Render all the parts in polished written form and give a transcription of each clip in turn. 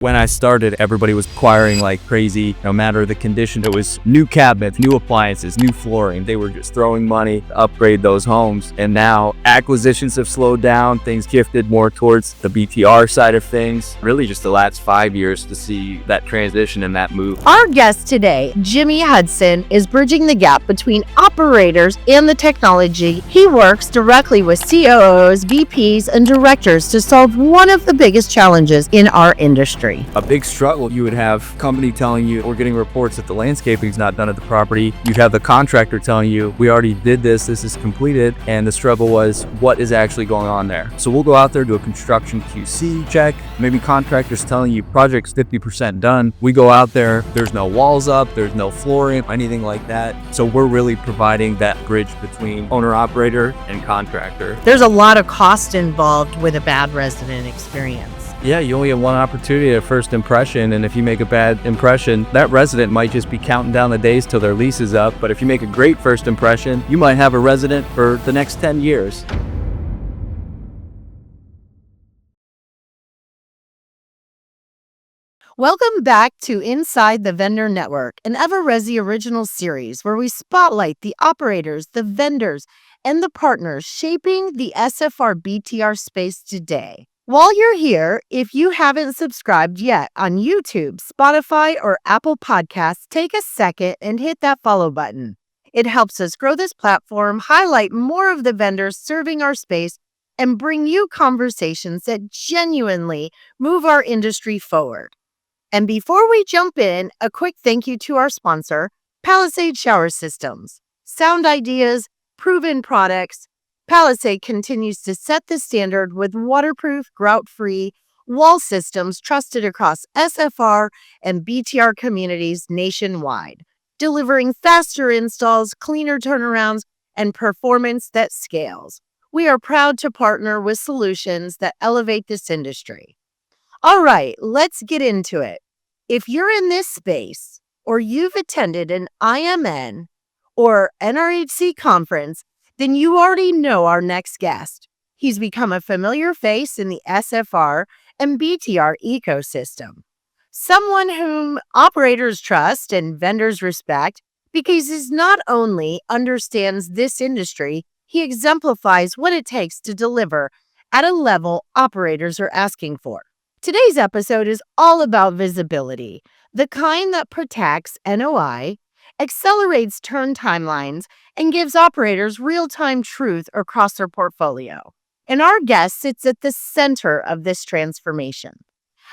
When I started, everybody was acquiring like crazy, no matter the condition. It was new cabinets, new appliances, new flooring. They were just throwing money to upgrade those homes. And now acquisitions have slowed down. Things shifted more towards the BTR side of things. Really just the last 5 years to see that transition and that move. Our guest today, Jimmy Hudson, is bridging the gap between operators and the technology. He works directly with COOs, VPs, and directors to solve one of the biggest challenges in our industry. A big struggle, you would have company telling you, we're getting reports that the landscaping's not done at the property. You'd have the contractor telling you, we already did this is completed. And the struggle was, what is actually going on there? So we'll go out there, do a construction QC check. Maybe contractors telling you, project's 50% done. We go out there, there's no walls up, there's no flooring, anything like that. So we're really providing that bridge between owner-operator and contractor. There's a lot of cost involved with a bad resident experience. Yeah, you only have one opportunity at first impression, and if you make a bad impression, that resident might just be counting down the days till their lease is up. But if you make a great first impression, you might have a resident for the next 10 years. Welcome back to Inside the Vendor Network, an Everresi original series where we spotlight the operators, the vendors, and the partners shaping the SFR-BTR space today. While you're here, if you haven't subscribed yet on YouTube, Spotify, or Apple Podcasts, take a second and hit that follow button. It helps us grow this platform, highlight more of the vendors serving our space, and bring you conversations that genuinely move our industry forward. And before we jump in, a quick thank you to our sponsor, Palisade Shower Systems. Sound ideas, proven products. Palisade continues to set the standard with waterproof, grout-free wall systems trusted across SFR and BTR communities nationwide, delivering faster installs, cleaner turnarounds, and performance that scales. We are proud to partner with solutions that elevate this industry. All right, let's get into it. If you're in this space or you've attended an IMN or NRHC conference, then you already know our next guest. He's become a familiar face in the SFR and BTR ecosystem. Someone whom operators trust and vendors respect because he not only understands this industry, he exemplifies what it takes to deliver at a level operators are asking for. Today's episode is all about visibility, the kind that protects NOI, accelerates turn timelines, and gives operators real-time truth across their portfolio. And our guest sits at the center of this transformation.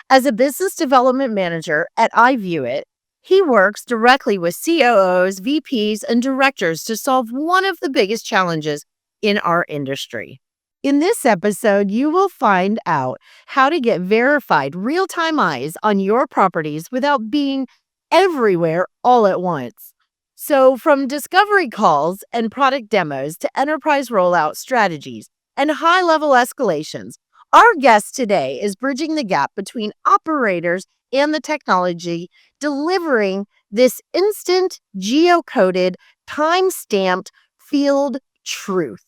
As a business development manager at iViewit, he works directly with COOs, VPs, and directors to solve one of the biggest challenges in our industry. In this episode, you will find out how to get verified real-time eyes on your properties without being everywhere all at once. So from discovery calls and product demos to enterprise rollout strategies and high-level escalations, our guest today is bridging the gap between operators and the technology, delivering this instant, geocoded, time-stamped field truth.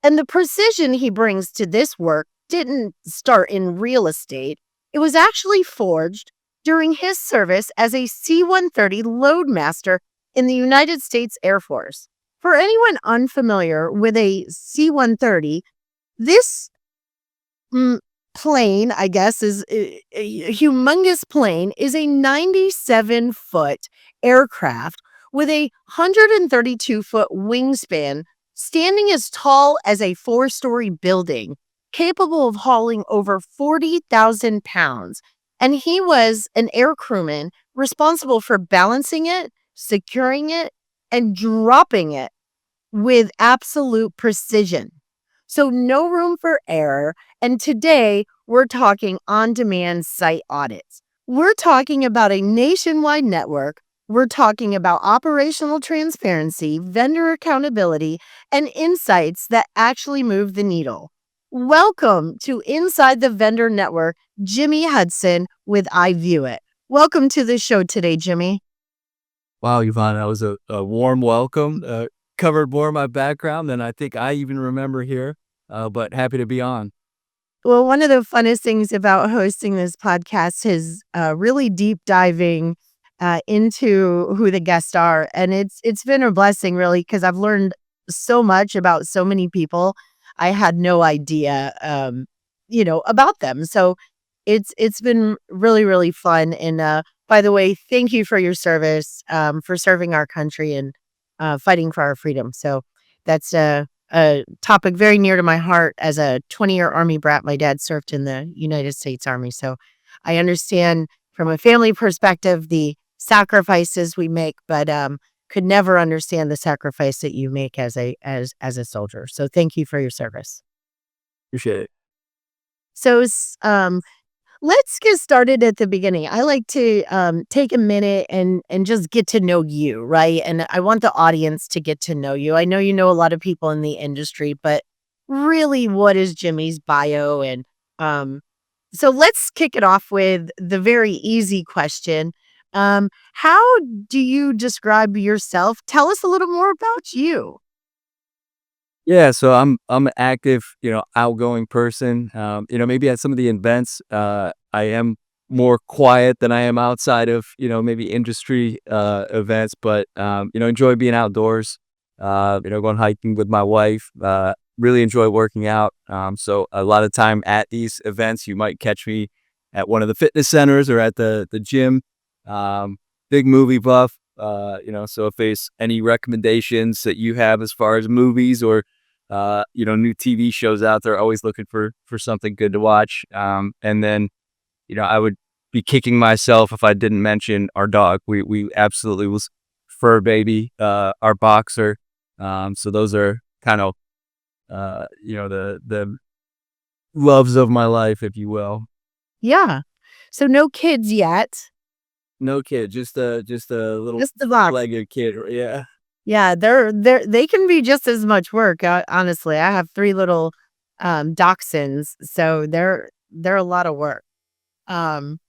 And the precision he brings to this work didn't start in real estate. It was actually forged during his service as a C-130 loadmaster in the United States Air Force. For anyone unfamiliar with a C-130, this plane, I guess, is a humongous plane, is a 97-foot aircraft with a 132-foot wingspan, standing as tall as a 4-story building, capable of hauling over 40,000 pounds. And he was an air crewman responsible for balancing it, securing it, and dropping it with absolute precision. So no room for error. And today we're talking on-demand site audits. We're talking about a nationwide network. We're talking about operational transparency, vendor accountability, and insights that actually move the needle. Welcome to Inside the Vendor Network, Jimmy Hudson with iViewit. Welcome to the show today, Jimmy. Wow, Yovonne, that was a warm welcome. Covered more of my background than I think I even remember here, but happy to be on. Well, one of the funnest things about hosting this podcast is really deep diving into who the guests are, and it's been a blessing, really, because I've learned so much about so many people I had no idea, about them. So it's been really really fun. And by the way, thank you for your service, for serving our country and fighting for our freedom. So that's a topic very near to my heart. As a 20-year Army brat, my dad served in the United States Army. So I understand from a family perspective the sacrifices we make, but could never understand the sacrifice that you make as a soldier. So thank you for your service. Appreciate it. So let's get started at the beginning. I like to take a minute and just get to know you, right? And I want the audience to get to know you. I know you know a lot of people in the industry, but really, what is Jimmy's bio? And so let's kick it off with the very easy question. How do you describe yourself? Tell us a little more about you. Yeah, so I'm an active, outgoing person. Maybe at some of the events, I am more quiet than I am outside of, maybe industry events, but enjoy being outdoors. Going hiking with my wife. Really enjoy working out. So a lot of time at these events, you might catch me at one of the fitness centers or at the gym. Big movie buff. So if there's any recommendations that you have as far as movies or new TV shows out there, always looking for something good to watch. And then, I would be kicking myself if I didn't mention our dog. We absolutely was fur baby, our boxer. So those are kind of the loves of my life, if you will. Yeah. So no kids yet. No kid, just a little Just the box. legged kid. Yeah. Yeah, they can be just as much work. Honestly, I have three little dachshunds, so they're a lot of work. Um,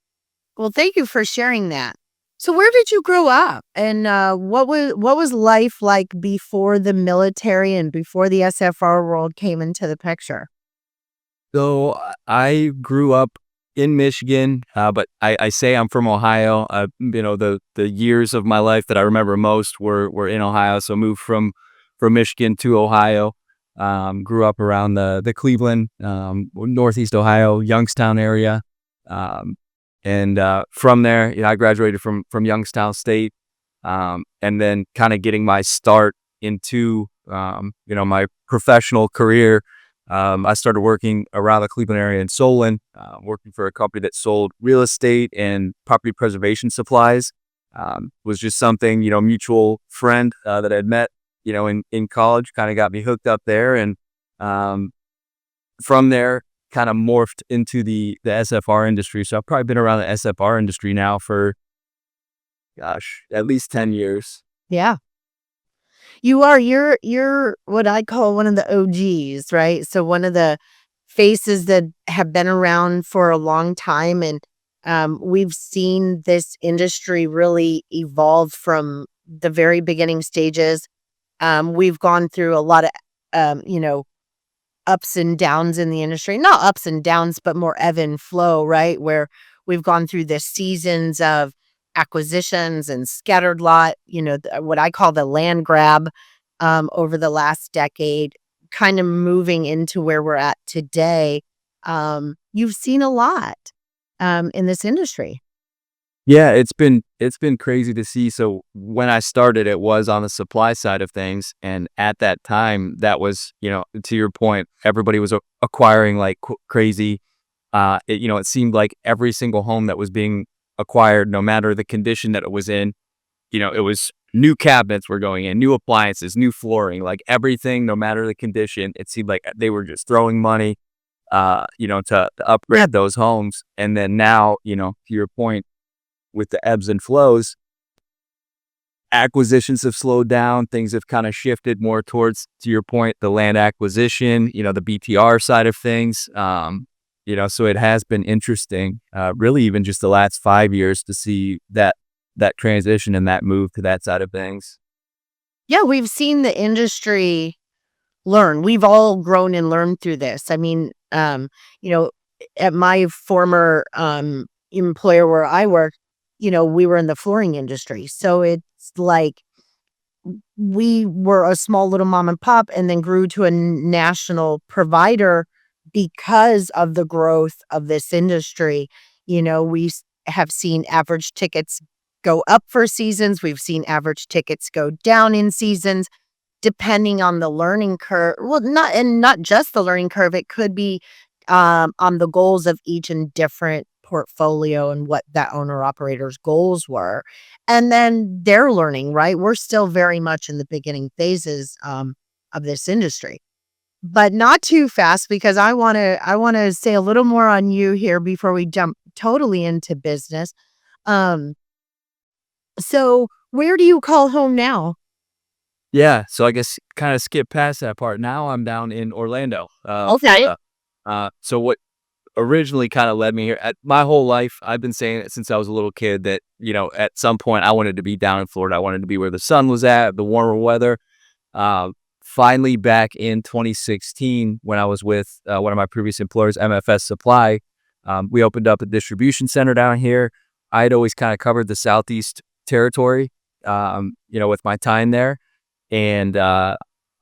well, thank you for sharing that. So, where did you grow up, and what was life like before the military and before the SFR world came into the picture? So I grew up in Michigan, but I say I'm from Ohio. The years of my life that I remember most were in Ohio. So moved from Michigan to Ohio. Grew up around the Cleveland, Northeast Ohio, Youngstown area. Um, and from there, I graduated from Youngstown State, and then kind of getting my start into my professional career. I started working around the Cleveland area in Solon, working for a company that sold real estate and property preservation supplies. Was just something, mutual friend that I'd met, in college, kind of got me hooked up there. And um, from there, kind of morphed into the SFR industry. So I've probably been around the SFR industry now for, gosh, at least 10 years. Yeah. You're what I call one of the OGs, right? So one of the faces that have been around for a long time, and we've seen this industry really evolve from the very beginning stages. We've gone through a lot of ups and downs in the industry. Not ups and downs, but more ebb and flow, right? Where we've gone through the seasons of acquisitions and scattered lot, what I call the land grab, over the last decade, kind of moving into where we're at today. You've seen a lot in this industry. Yeah, it's been crazy to see. So when I started, it was on the supply side of things, and at that time, that was, to your point, everybody was acquiring like crazy. It seemed like every single home that was being acquired, no matter the condition that it was in, it was new cabinets were going in, new appliances, new flooring, like everything, no matter the condition. It seemed like they were just throwing money, to upgrade Yeah. those homes. And then now, to your point, with the ebbs and flows, acquisitions have slowed down. Things have kind of shifted more towards, to your point, the land acquisition, the BTR side of things. So it has been interesting, really even just the last 5 years to see that transition and that move to that side of things. Yeah, we've seen the industry learn. We've all grown and learned through this. I mean, You know, at my former employer where I worked, we were in the flooring industry. So it's like we were a small little mom and pop and then grew to a national provider because of the growth of this industry. Have seen average tickets go up for seasons. We've seen average tickets go down in seasons depending on the learning curve. Well, not just the learning curve. It could be on the goals of each and different portfolio and what that owner operator's goals were. And then they're learning, right? We're still very much in the beginning phases of this industry, but not too fast because I want to say a little more on you here before we jump totally into business. Um, so where do you call home now? Yeah, so I guess kind of skip past that part. Now I'm down in Orlando, Okay. Florida. So what originally kind of led me here, at my whole life, I've been saying it since I was a little kid that, at some point I wanted to be down in Florida. I wanted to be where the sun was at, the warmer weather. Uh, Finally, back in 2016, when I was with one of my previous employers, MFS Supply, we opened up a distribution center down here. I had always kind of covered the Southeast territory, with my time there. And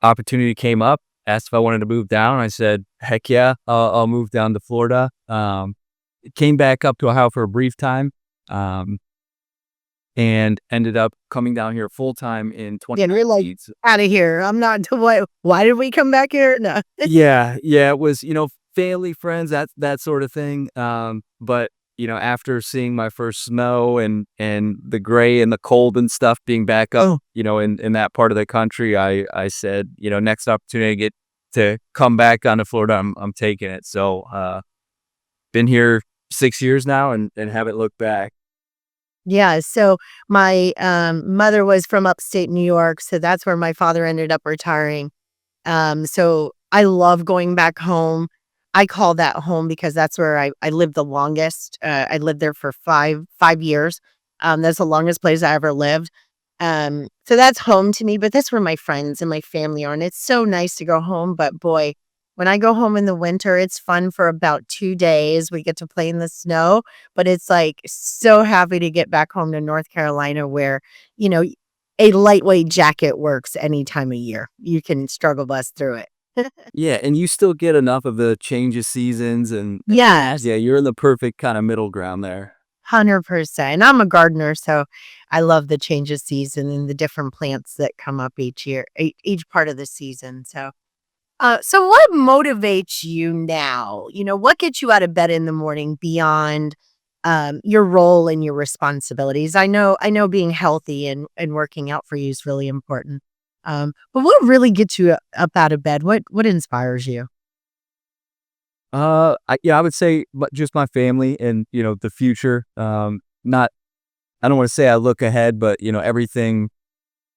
opportunity came up, asked if I wanted to move down. I said, heck yeah, I'll move down to Florida. Came back up to Ohio for a brief time, and ended up coming down here full time in Yeah, and you're like, 2019. out of here. I'm not. Why did we come back here? No. Yeah, it was, family, friends, that sort of thing. But after seeing my first snow and the gray and the cold and stuff being back up, Oh, in that part of the country, I said, next opportunity to get to come back down to Florida, I'm taking it. So, been here 6 years now and haven't looked back. yeah. So my mother was from upstate New York, so that's where my father ended up retiring. So I love going back home. I call that home because that's where I lived the longest. I lived there for five years. That's the longest place I ever lived. So that's home to me, but that's where my friends and my family are. And it's so nice to go home. But boy, when I go home in the winter, it's fun for about 2 days. We get to play in the snow, but it's like so happy to get back home to North Carolina where, you know, a lightweight jacket works any time of year. You can struggle bus through it. Yeah, and you still get enough of the change of seasons, and Yes, yeah, you're in the perfect kind of middle ground there. 100%. And I'm a gardener, so I love the change of season and the different plants that come up each year, each part of the season. So what motivates you now? What gets you out of bed in the morning beyond your role and your responsibilities? I know being healthy and working out for you is really important. But what really gets you up out of bed? What inspires you? I would say just my family and, the future. Not I don't want to say I look ahead, but,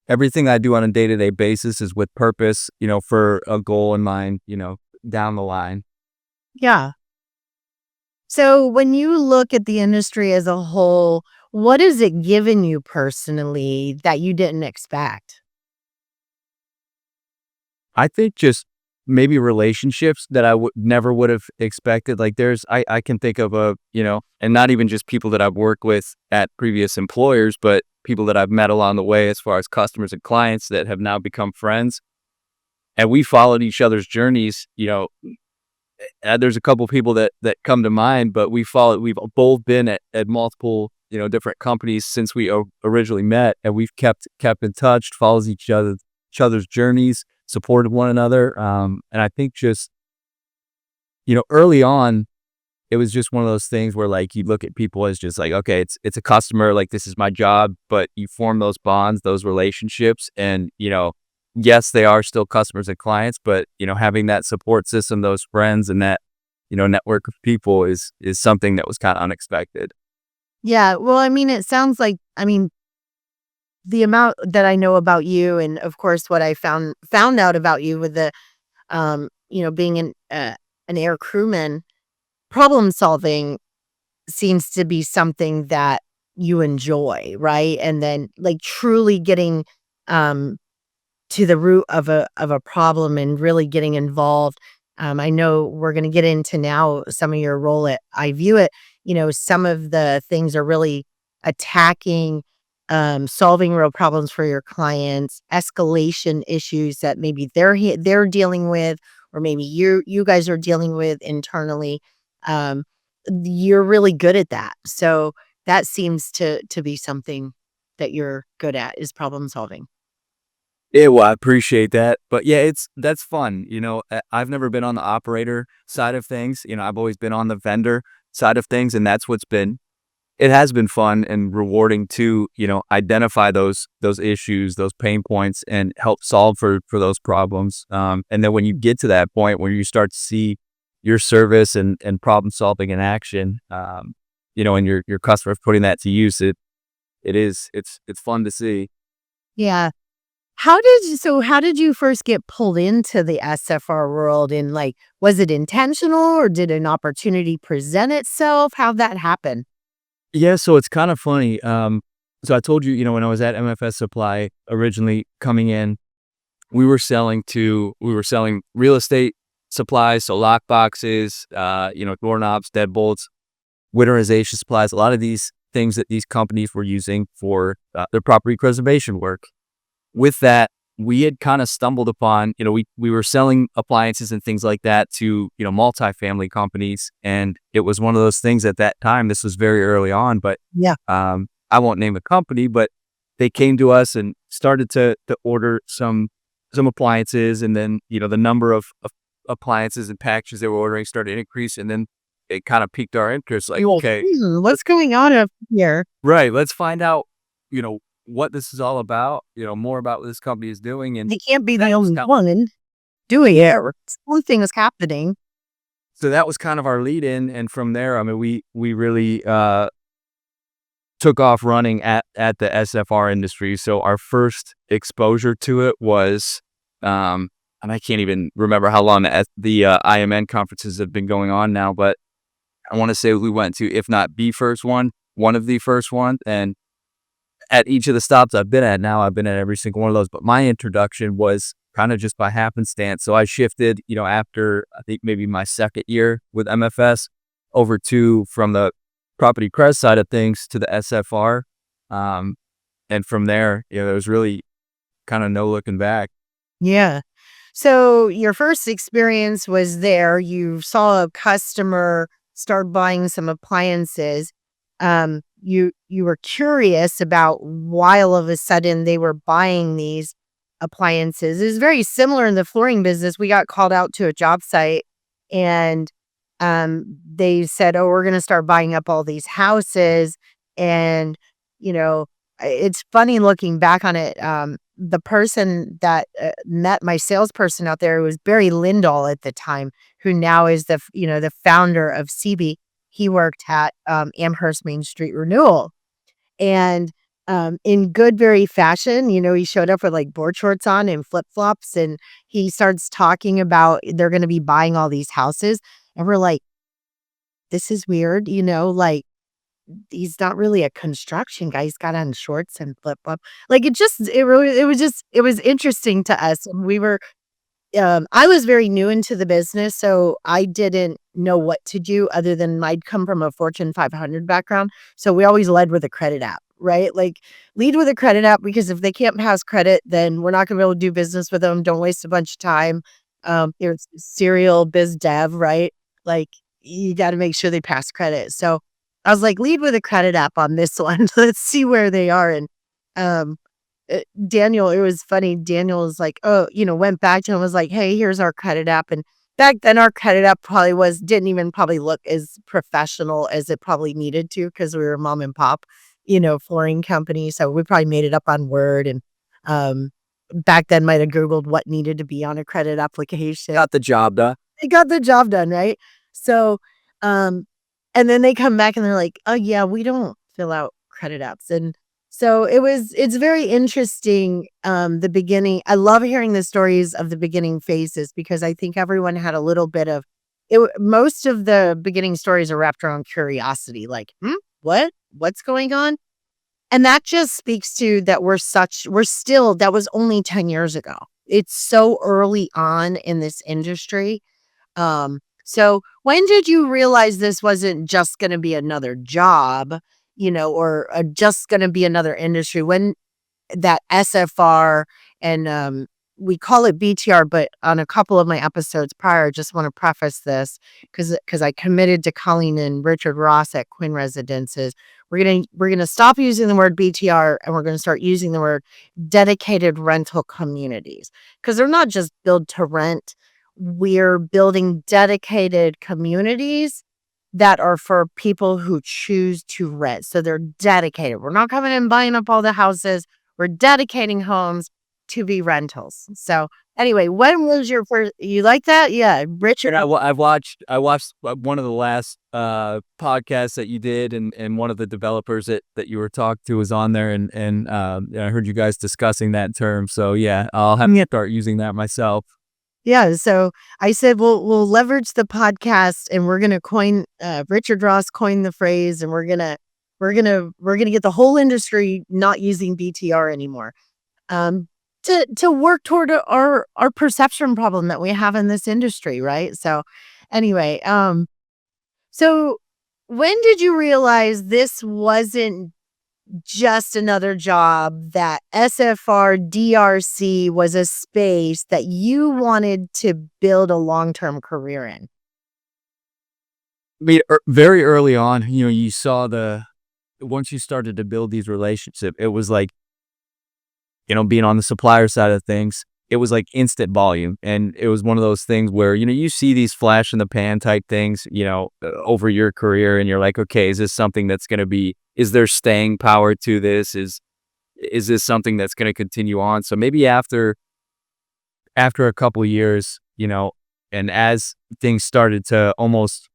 everything I do on a day-to-day basis is with purpose, for a goal in mind, down the line. Yeah. So when you look at the industry as a whole, what has it given you personally that you didn't expect? I think just maybe relationships that I would never would have expected. Like I can think of and not even just people that I've worked with at previous employers, but people that I've met along the way as far as customers and clients that have now become friends. And we followed each other's journeys. There's a couple people that come to mind, but we've both been at multiple, different companies since we originally met, and we've kept in touch, follows each other's journeys, supported one another. And I think just, early on, it was just one of those things where like you look at people as just like, okay, it's a customer, like this is my job, but you form those bonds, those relationships, and yes, they are still customers and clients, but having that support system, those friends, and that network of people is something that was kind of unexpected. Yeah, well, I mean, it sounds like, the amount that I know about you, and of course, what I found out about you with the, being an air crewman, problem solving seems to be something that you enjoy, right? And then, like, truly getting um, to the root of a problem and really getting involved. I know we're going to get into now some of your role at iViewit. Some of the things are really attacking, solving real problems for your clients, escalation issues that maybe they're dealing with, or maybe you guys are dealing with internally. Um, you're really good at that, so that seems to be something that you're good at, is problem solving. Yeah, well, I appreciate that. But yeah, that's fun. I've never been on the operator side of things. I've always been on the vendor side of things, and that's it has been fun and rewarding to, identify those issues, those pain points, and help solve for those problems. And then when you get to that point where you start to see your service and problem solving in action, and your customers putting that to use, it's fun to see. Yeah. How did you first get pulled into the SFR world, and like, was it intentional or did an opportunity present itself? How'd that happen? Yeah, so it's kind of funny. So I told you, when I was at MFS Supply originally coming in, we were selling real estate supplies, so lock boxes, doorknobs, deadbolts, winterization supplies, a lot of these things that these companies were using for their property preservation work. With that, we had kind of stumbled upon, we were selling appliances and things like that to, multifamily companies. And it was one of those things at that time, this was very early on, but Yeah. I won't name a company, but they came to us and started to order some appliances. And then, the number of appliances and packages they were ordering started to increase. And then it kind of piqued our interest, like, You're like, okay, What's going on up here?" right, let's find out, what this is all about, more about what this company is doing. And They can't be the that was only how, one doing it. Something is happening. so that was kind of our lead in. And from there, I mean, we really took off running at the SFR industry. So our first exposure to it was, and I can't even remember how long the IMN conferences have been going on now, but I want to say we went to, if not the first one of the first ones. And at each of the stops I've been at now, I've been at every single one of those. But my introduction was kind of just by happenstance. So I shifted, after I think maybe my second year with MFS over to from the property crest side of things to the SFR. Um, and from there, there was really kind of no looking back. Yeah. So your first experience was there. You saw a customer start buying some appliances. You were curious about why all of a sudden they were buying these appliances. It's very similar in the flooring business. We got called out to a job site, and they said, "Oh, we're going to start buying up all these houses." And you know, it's funny looking back on it. The person that met my salesperson out there was Barry Lindahl at the time, who now is the founder of CB. He worked at Amherst Main Street Renewal, and in good very fashion, he showed up with like board shorts on and flip flops, and he starts talking about they're going to be buying all these houses, and we're like, this is weird, like he's not really a construction guy. He's got on shorts and flip flop. Like it was interesting to us. And I was very new into the business, so I didn't know what to do other than I'd come from a Fortune 500 background. So we always led with a credit app, right? Like lead with a credit app, because if they can't pass credit, then we're not going to be able to do business with them. Don't waste a bunch of time. You're serial biz dev, right? Like you got to make sure they pass credit. So I was like, lead with a credit app on this one. Let's see where they are. And um, Daniel, it was funny. Daniel was like, oh, went back to him and was like, hey, here's our credit app. And back then our credit app didn't even probably look as professional as it probably needed to, because we were a mom and pop, flooring company. So we probably made it up on Word, and back then might have Googled what needed to be on a credit application. Got the job done. It got the job done, right? So, um, and then they come back and they're like, oh yeah, we don't fill out credit apps. And so it's very interesting. The beginning, I love hearing the stories of the beginning phases, because I think everyone had a little bit of it. Most of the beginning stories are wrapped around curiosity, like, what's going on? And that just speaks to that that was only 10 years ago. It's so early on in this industry. So when did you realize this wasn't just going to be another job, or just going to be another industry? When that SFR and we call it BTR, but on a couple of my episodes prior, I just want to preface this because I committed to calling in Richard Ross at Quinn Residences. We're gonna stop using the word BTR and we're gonna start using the word dedicated rental communities, because they're not just build to rent. We're building dedicated communities that are for people who choose to rent. So they're dedicated. We're not coming and buying up all the houses. We're dedicating homes to be rentals. So anyway, when was your first? You like that? Yeah, Richard. And I watched one of the last podcasts that you did, and one of the developers that you were talking to was on there, and I heard you guys discussing that term. So yeah, I'll have to start using that myself. Yeah. So I said we'll leverage the podcast, and we're gonna coin. Richard Ross coined the phrase, and we're gonna get the whole industry not using BTR anymore. Um, to work toward our perception problem that we have in this industry, right? So anyway, so when did you realize this wasn't just another job, that SFR DRC was a space that you wanted to build a long-term career in? I mean, very early on, you saw once you started to build these relationships, it was like, being on the supplier side of things, it was like instant volume. And it was one of those things where, you see these flash in the pan type things, over your career, and you're like, okay, is this something that's going to is there staying power to this? Is this something that's going to continue on? So maybe after a couple of years, and as things started to almost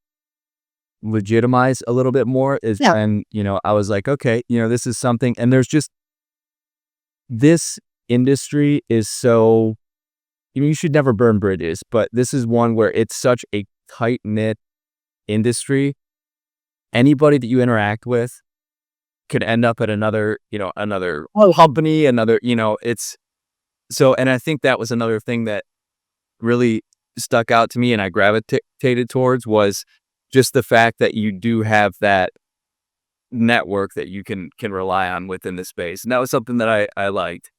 legitimize a little bit more, is Yeah. when, I was like, okay, this is something, and there's just, this industry is so, you should never burn bridges, but this is one where it's such a tight-knit industry. Anybody that you interact with could end up at another company, it's so, and I think that was another thing that really stuck out to me and I gravitated towards, was just the fact that you do have that network that you can rely on within the space. And that was something that I liked.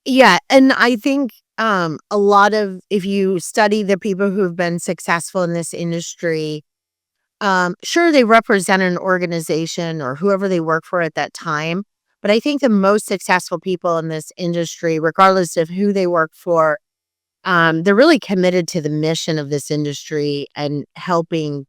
Yeah, and I think a lot of, if you study the people who've been successful in this industry, sure, they represent an organization or whoever they work for at that time, but I think the most successful people in this industry, regardless of who they work for, they're really committed to the mission of this industry and helping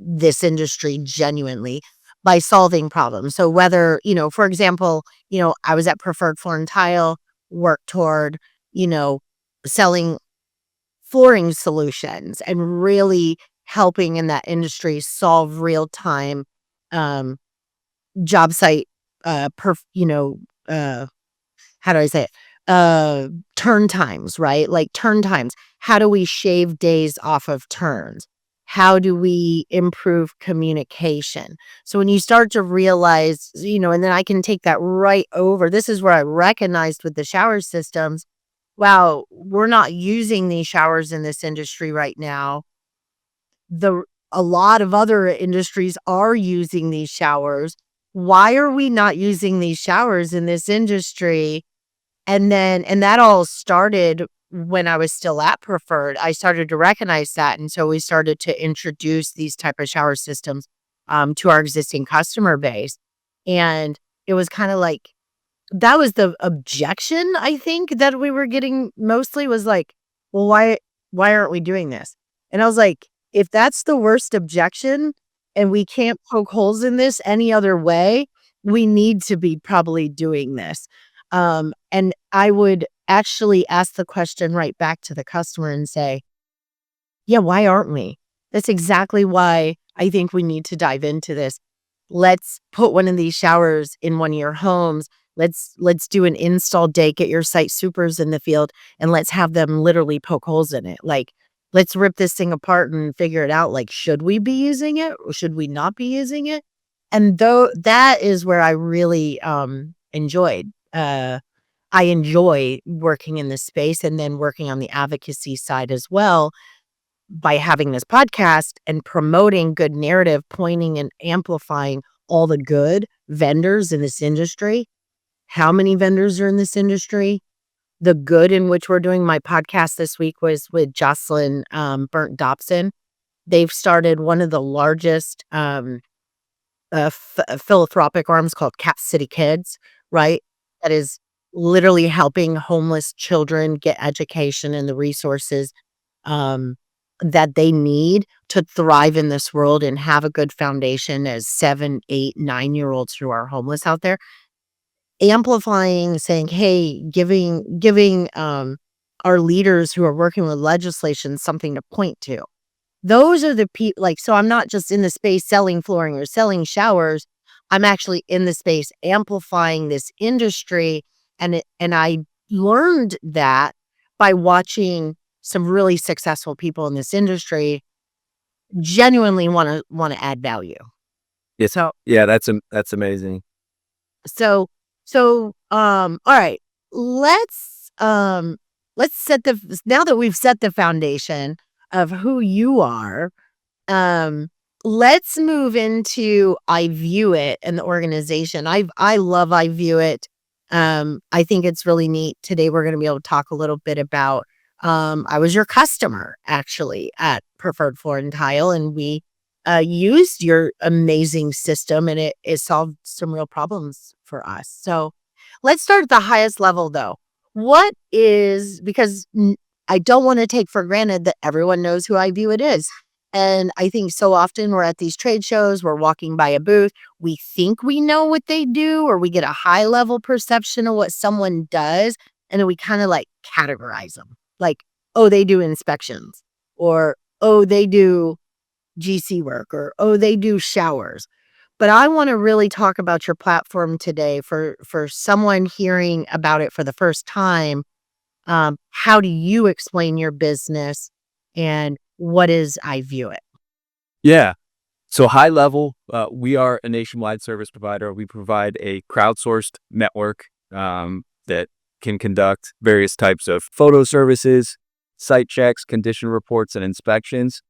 this industry genuinely by solving problems. So whether, for example, I was at Preferred Floor and Tile, worked toward, you know, selling flooring solutions and really helping in that industry solve real time um, job site, uh, how do I say it? Turn times, right? Like turn times. How do we shave days off of turns? How do we improve communication? So when you start to realize, and then I can take that right over. This is where I recognized with the shower systems, wow, we're not using these showers in this industry right now. A lot of other industries are using these showers. Why are we not using these showers in this industry? And that all started when I was still at Preferred. I started to recognize that, and so we started to introduce these type of shower systems to our existing customer base. And it was kind of like, that was the objection, I think, that we were getting mostly, was like, well, why aren't we doing this? And I was like, if that's the worst objection and we can't poke holes in this any other way, we need to be probably doing this. And I would actually ask the question right back to the customer and say, yeah, why aren't we? That's exactly why I think we need to dive into this. Let's put one of these showers in one of your homes. Let's do an install day, get your site supers in the field, and let's have them literally poke holes in it. Like, let's rip this thing apart and figure it out. Like, should we be using it or should we not be using it? And though that is where I really enjoyed. I enjoy working in this space and then working on the advocacy side as well, by having this podcast and promoting good narrative, pointing and amplifying all the good vendors in this industry. How many vendors are in this industry? The good in which we're doing. My podcast this week was with Jocelyn Burnt Dobson. They've started one of the largest philanthropic arms called Cap City Kids, right? That is literally helping homeless children get education and the resources that they need to thrive in this world and have a good foundation as 7, 8, 9-year-olds who are homeless out there. Amplifying, saying, hey, giving our leaders who are working with legislation something to point to. Those are the people, like, so I'm not just in the space selling flooring or selling showers. I'm actually in the space amplifying this industry. And I learned that by watching some really successful people in this industry genuinely want to add value. Yes. So Yeah, that's amazing. So, all right, let's set now that we've set the foundation of who you are, let's move into iVueit and the organization. I love iVueit. I think it's really neat. Today we're going to be able to talk a little bit about, I was your customer actually at Preferred Floor and Tile, and we used your amazing system, and it solved some real problems for us. So let's start at the highest level though. Because I don't want to take for granted that everyone knows who iViewit is. And I think so often we're at these trade shows, we're walking by a booth, we think we know what they do, or we get a high level perception of what someone does, and then we kind of like categorize them. Like, oh, they do inspections, or oh, they do GC work, or oh, they do showers. But I want to really talk about your platform today for someone hearing about it for the first time. How do you explain your business, and what is iVueit? Yeah. So high level, we are a nationwide service provider. We provide a crowdsourced network that can conduct various types of photo services, site checks, condition reports, and inspections.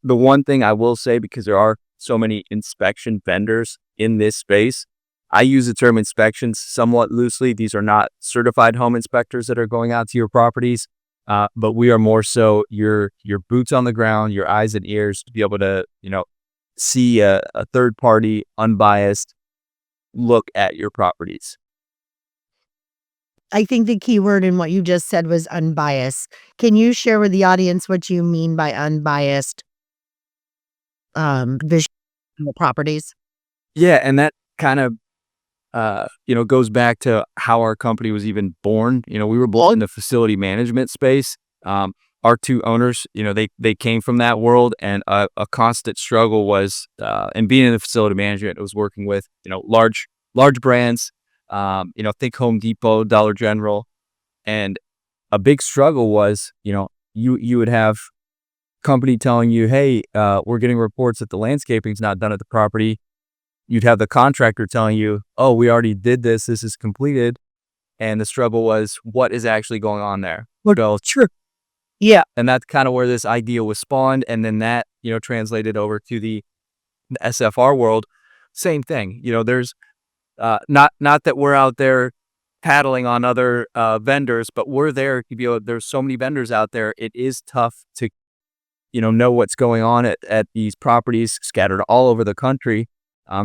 The one thing I will say, because there are so many inspection vendors in this space, I use the term inspections somewhat loosely. These are not certified home inspectors that are going out to your properties, but we are more so your boots on the ground, your eyes and ears to be able to, see a third party, unbiased look at your properties. I think the key word in what you just said was unbiased. Can you share with the audience what you mean by unbiased visual properties? Yeah, and that kind of goes back to how our company was even born. We were born in the facility management space. Our two owners, they came from that world, and a constant struggle was, and being in the facility management, it was working with, large brands, think Home Depot, Dollar General, and a big struggle was, you would have company telling you, hey, we're getting reports that the landscaping's not done at the property. You'd have the contractor telling you, oh, we already did this. This is completed. And the struggle was, what is actually going on there? Well, sure. Yeah. And that's kind of where this idea was spawned. And then that, translated over to the SFR world. Same thing. There's not that we're out there paddling on other vendors, but we're there to be able, there's so many vendors out there. It is tough to, know what's going on at these properties scattered all over the country.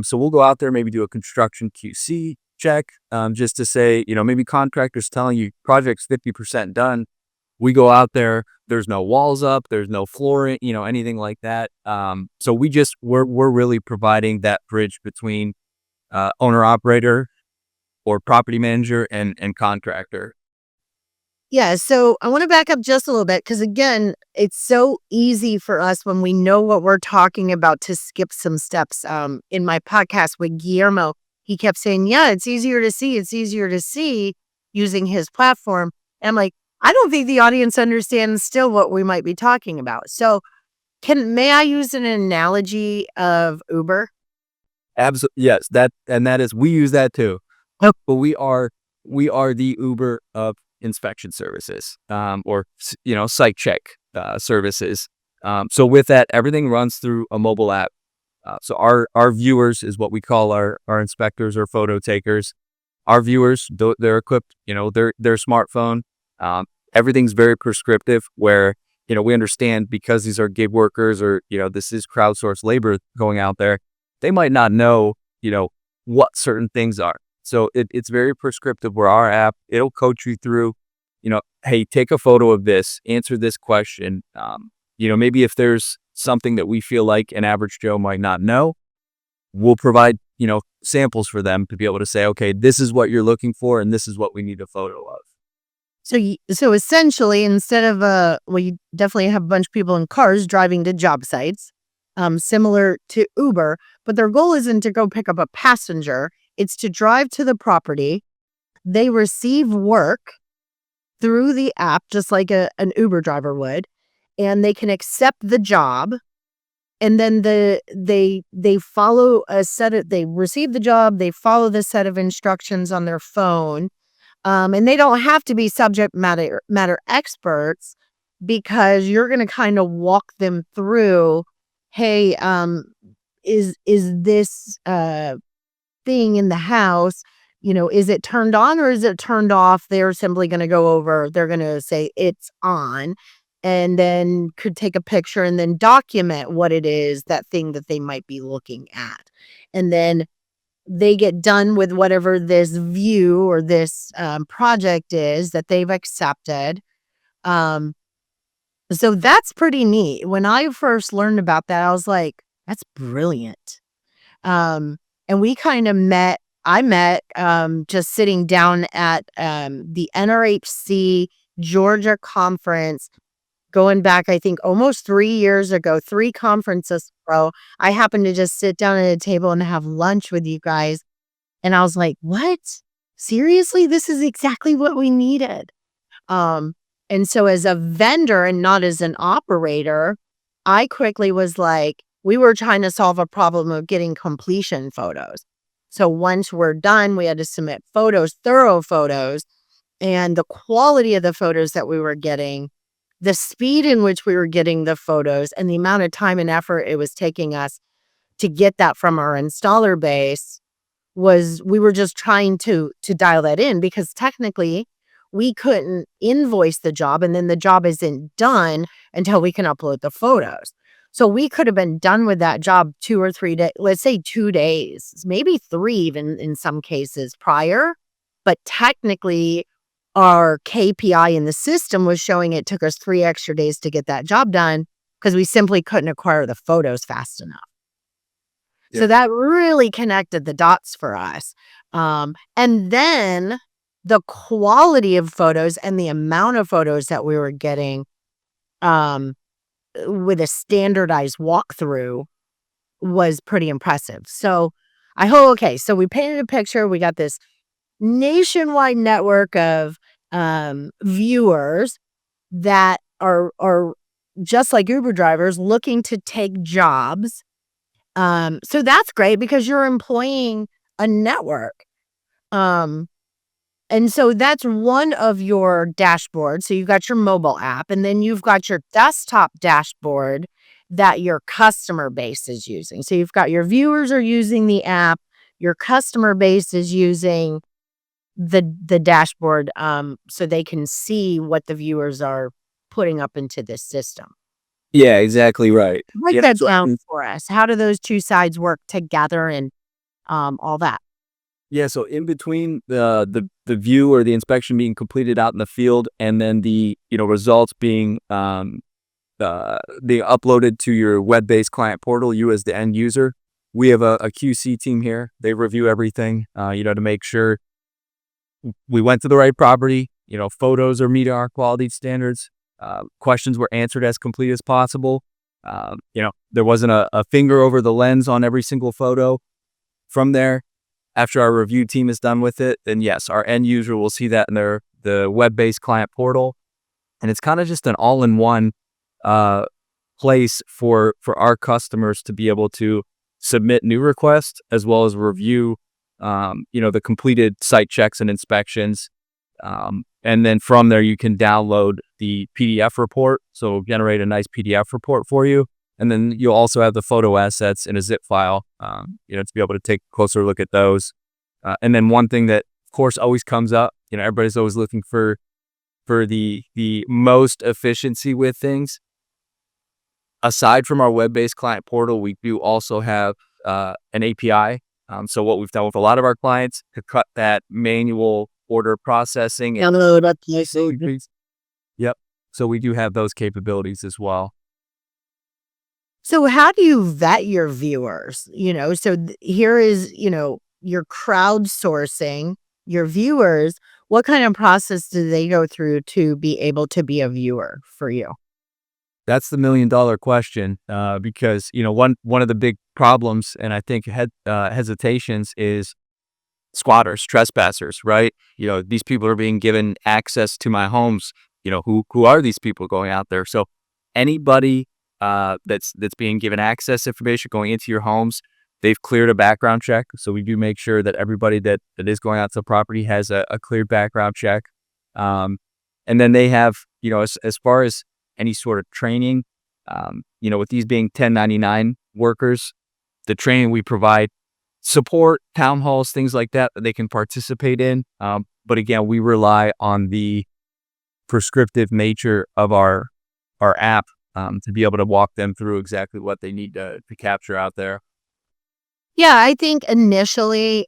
So we'll go out there, maybe do a construction QC check, just to say, maybe contractors telling you project's 50% done. We go out there, there's no walls up, there's no flooring, anything like that. So we're really providing that bridge between owner operator or property manager and contractor. Yeah, so I want to back up just a little bit, because again, it's so easy for us when we know what we're talking about to skip some steps. In my podcast with Guillermo, he kept saying, yeah, it's easier to see using his platform. And I'm like, I don't think the audience understands still what we might be talking about. So may I use an analogy of Uber? Absolutely. Yes, that is, we use that too. Oh. But we are the Uber of inspection services, or site check services. So with that, everything runs through a mobile app. So our viewers is what we call our inspectors or photo takers. Our viewers, they're equipped, their smartphone. Everything's very prescriptive where, we understand because these are gig workers or, this is crowdsourced labor going out there. They might not know, what certain things are. So it's very prescriptive where our app, it'll coach you through, hey, take a photo of this, answer this question. Maybe if there's something that we feel like an average Joe might not know, we'll provide, samples for them to be able to say, okay, this is what you're looking for and this is what we need a photo of. So essentially, instead of you definitely have a bunch of people in cars driving to job sites, similar to Uber, but their goal isn't to go pick up a passenger. It's to drive to the property. They receive work through the app, just like an Uber driver would, and they can accept the job. And then they follow they receive the job, they follow the set of instructions on their phone. And they don't have to be subject matter experts because you're going to kind of walk them through, hey, is this thing in the house, is it turned on or is it turned off? They're simply going to they're going to say it's on, and then could take a picture and then document what it is, that thing that they might be looking at. And then they get done with whatever this view or this project is that they've accepted. So that's pretty neat. When I first learned about that, I was like, that's brilliant. And we kind of I met just sitting down at the NRHC Georgia conference going back, I think, almost 3 years ago, 3 conferences ago. I happened to just sit down at a table and have lunch with you guys. And I was like, what? Seriously? This is exactly what we needed. And so as a vendor and not as an operator, I quickly was like, we were trying to solve a problem of getting completion photos. So once we're done, we had to submit photos, thorough photos, and the quality of the photos that we were getting, the speed in which we were getting the photos, and the amount of time and effort it was taking us to get that from our installer base we were just trying to dial that in, because technically we couldn't invoice the job and then the job isn't done until we can upload the photos. So we could have been done with that job 2 or 3 days, let's say 2 days, maybe 3 even in some cases prior. But technically our KPI in the system was showing it took us 3 extra days to get that job done because we simply couldn't acquire the photos fast enough. Yeah. So that really connected the dots for us. And then the quality of photos and the amount of photos that we were getting with a standardized walkthrough was pretty impressive. So so we painted a picture. We got this nationwide network of viewers that are just like Uber drivers looking to take jobs. So that's great because you're employing a network. And so that's one of your dashboards. So you've got your mobile app, and then you've got your desktop dashboard that your customer base is using. So you've got your viewers are using the app, your customer base is using the dashboard, so they can see what the viewers are putting up into this system. Yeah, exactly right. Break that down for us. How do those two sides work together and all that? Yeah, so in between the view or the inspection being completed out in the field and then the results being uploaded to your web-based client portal, you as the end user, we have a QC team here. They review everything, to make sure we went to the right property, photos are meeting our quality standards, questions were answered as complete as possible. There wasn't a finger over the lens on every single photo. From there, after our review team is done with it, then yes, our end user will see that in the web-based client portal. And it's kind of just an all-in-one place for our customers to be able to submit new requests as well as review the completed site checks and inspections. And then from there, you can download the PDF report. So it'll generate a nice PDF report for you. And then you'll also have the photo assets in a zip file, to be able to take a closer look at those. And then one thing that, of course, always comes up, everybody's always looking for the most efficiency with things. Aside from our web-based client portal, we do also have an API. So what we've done with a lot of our clients to cut that manual order processing. Yep. So we do have those capabilities as well. So how do you vet your viewers? Here is, you're crowdsourcing your viewers. What kind of process do they go through to be able to be a viewer for you? That's the $1 million question, because, one of the big problems, and I think hesitations, is squatters, trespassers, right? These people are being given access to my homes. Who are these people going out there? So anybody that's being given access information going into your homes, they've cleared a background check. So we do make sure that everybody that is going out to the property has a cleared background check. And then they have, as far as any sort of training, with these being 1099 workers, the training we provide, support, town halls, things like that they can participate in. But again, we rely on the prescriptive nature of our app to be able to walk them through exactly what they need to capture out there. Yeah, I think initially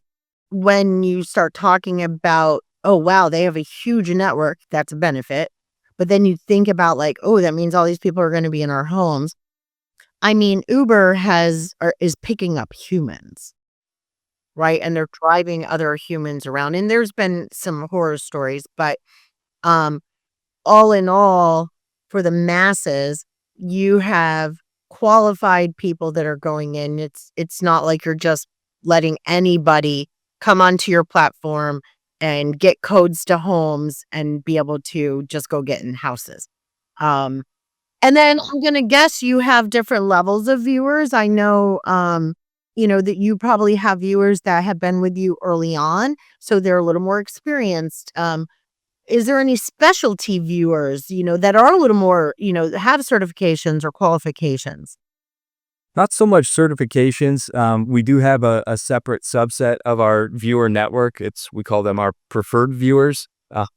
when you start talking about, oh, wow, they have a huge network, that's a benefit. But then you think about that means all these people are going to be in our homes. I mean, Uber is picking up humans, right? And they're driving other humans around. And there's been some horror stories, but all in all, for the masses, you have qualified people that are going in. It's not like you're just letting anybody come onto your platform and get codes to homes and be able to just go get in houses. And then I'm going to guess you have different levels of viewers. I know, that you probably have viewers that have been with you early on, so they're a little more experienced. Is there any specialty viewers, that are a little more, have certifications or qualifications? Not so much certifications. We do have a separate subset of our viewer network. We call them our preferred viewers.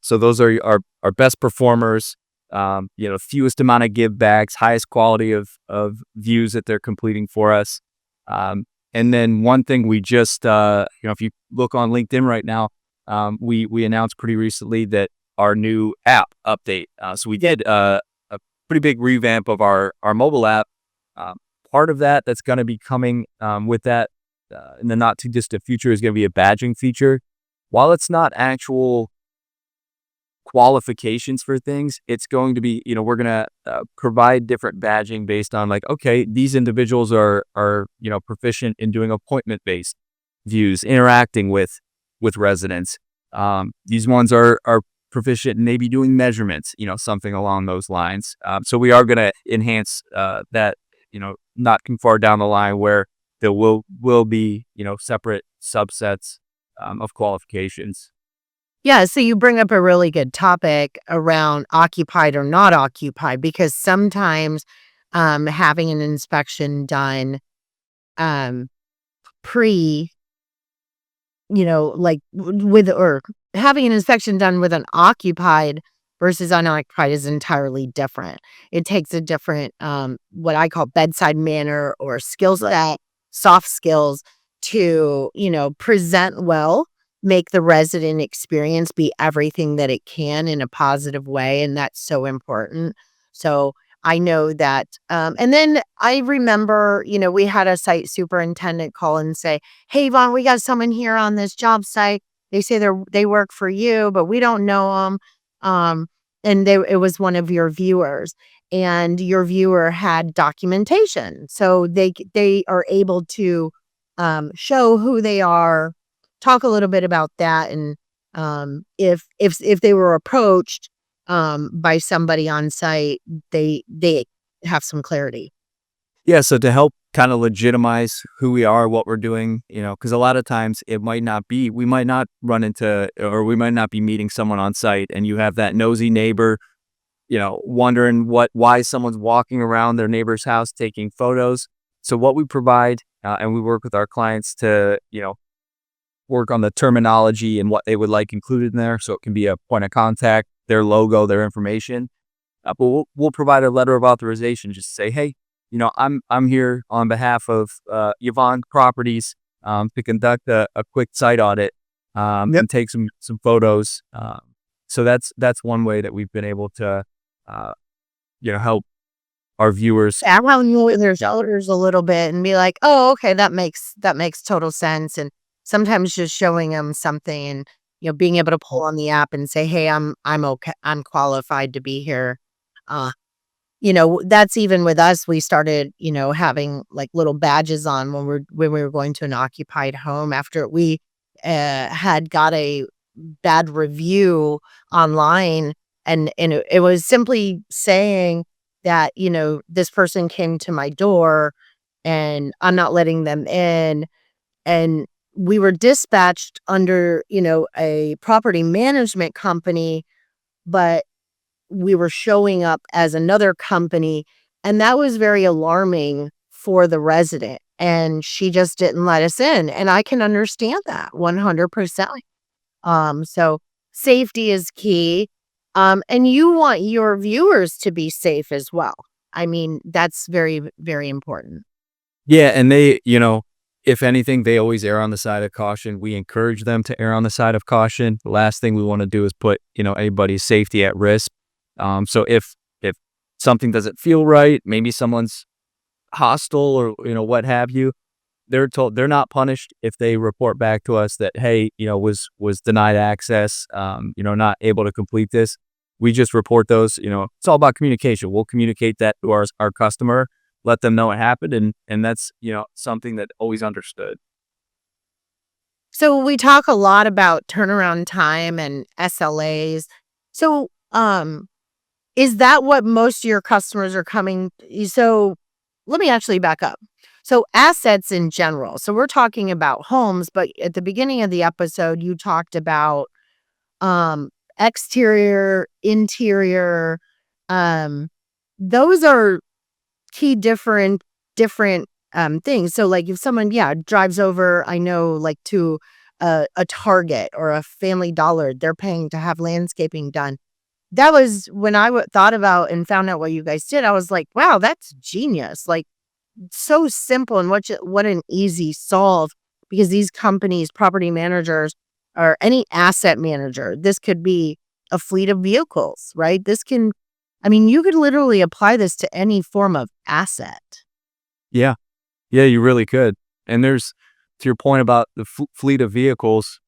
So those are our best performers, fewest amount of give backs, highest quality of views that they're completing for us. And then one thing we just, if you look on LinkedIn right now, we announced pretty recently that our new app update. So we did a pretty big revamp of our mobile app. Part of that's going to be coming with that in the not too distant future is going to be a badging feature. While it's not actual qualifications for things, it's going to be, we're going to provide different badging based on okay, these individuals are proficient in doing appointment-based views, interacting with residents. These ones are proficient in maybe doing measurements, something along those lines. So we are going to enhance that, not too far down the line, where there will be, separate subsets of qualifications. Yeah, so you bring up a really good topic around occupied or not occupied, because sometimes having an inspection done having an inspection done with an occupied versus unoccupied is entirely different. It takes a different, what I call bedside manner or skills, soft skills to, present well, make the resident experience be everything that it can in a positive way. And that's so important. So I know that. And then I remember, we had a site superintendent call and say, hey, Yvonne, we got someone here on this job site. They say they work for you, but we don't know them. And it was one of your viewers, and your viewer had documentation. So they are able to show who they are, talk a little bit about that. And if they were approached by somebody on site, they have some clarity. Yeah, so to help kind of legitimize who we are, what we're doing, because a lot of times we might not be meeting someone on site, and you have that nosy neighbor wondering why someone's walking around their neighbor's house taking photos. So what we provide, and we work with our clients to, work on the terminology and what they would like included in there. So it can be a point of contact, their logo, their information. But we'll provide a letter of authorization, just say, hey, I'm here on behalf of Yovonne Properties to conduct a quick site audit and take some photos. So that's one way that we've been able to help our viewers. Add on their shoulders a little bit and be like, oh, okay, that makes total sense. And sometimes just showing them something and being able to pull on the app and say, hey, I'm okay, I'm qualified to be here. That's even with us. We started, having like little badges on when we were going to an occupied home after we had got a bad review online, and it was simply saying that this person came to my door and I'm not letting them in, and we were dispatched under a property management company, but we were showing up as another company, and that was very alarming for the resident, and she just didn't let us in, and I can understand that 100%. So safety is key, and you want your viewers to be safe as well. I mean, that's very, very important. Yeah, and they, if anything, they always err on the side of caution. We encourage them to err on the side of caution. The last thing we want to do is put, anybody's safety at risk. So if something doesn't feel right, maybe someone's hostile or, what have you, they're not punished if they report back to us that, hey, was denied access, not able to complete this. We just report those. It's all about communication. We'll communicate that to our customer, let them know it happened, and that's something that always understood. So we talk a lot about turnaround time and SLAs. So is that what most of your customers are coming? So let me actually back up. So assets in general. So we're talking about homes, but at the beginning of the episode, you talked about exterior, interior. Those are key different things. So like if someone drives over, I know, like to a Target or a Family Dollar, they're paying to have landscaping done. That was when I thought about and found out what you guys did. I was like, wow, that's genius. Like, so simple, and what an easy solve, because these companies, property managers, or any asset manager, this could be a fleet of vehicles, right? You could literally apply this to any form of asset. Yeah, you really could. And there's, to your point about the fleet of vehicles,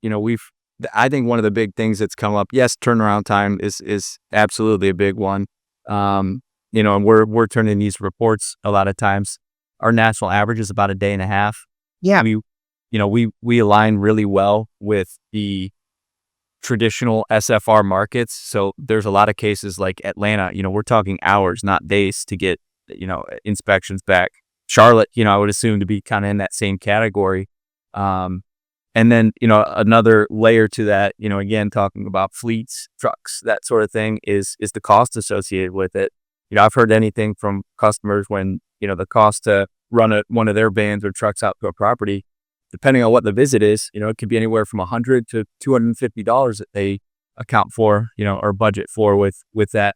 I think one of the big things that's come up, yes, turnaround time is absolutely a big one. And we're turning these reports a lot of times. Our national average is about a day and a half. Yeah. We align really well with the traditional SFR markets. So there's a lot of cases like Atlanta, we're talking hours, not days to get, inspections back. Charlotte, I would assume to be kind of in that same category. And then, another layer to that, again, talking about fleets, trucks, that sort of thing is the cost associated with it. I've heard anything from customers when, the cost to run one of their vans or trucks out to a property, depending on what the visit is, it could be anywhere from $100 to $250 that they account for, or budget for with that,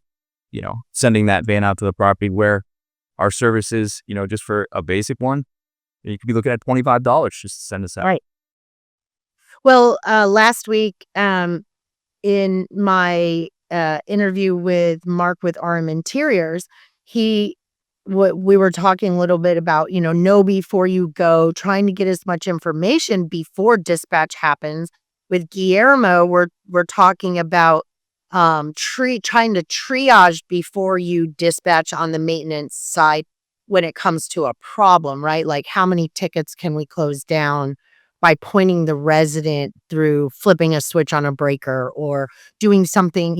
sending that van out to the property, where our services, just for a basic one, you could be looking at $25 just to send us out. Right. Well, last week, in my interview with Mark with RM Interiors, we were talking a little bit about, know before you go, trying to get as much information before dispatch happens. With Guillermo, we're talking about trying to triage before you dispatch on the maintenance side when it comes to a problem, right? Like, how many tickets can we close down by pointing the resident through flipping a switch on a breaker, or doing something,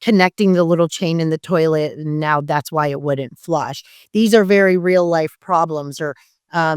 connecting the little chain in the toilet, and now that's why it wouldn't flush. These are very real life problems. Or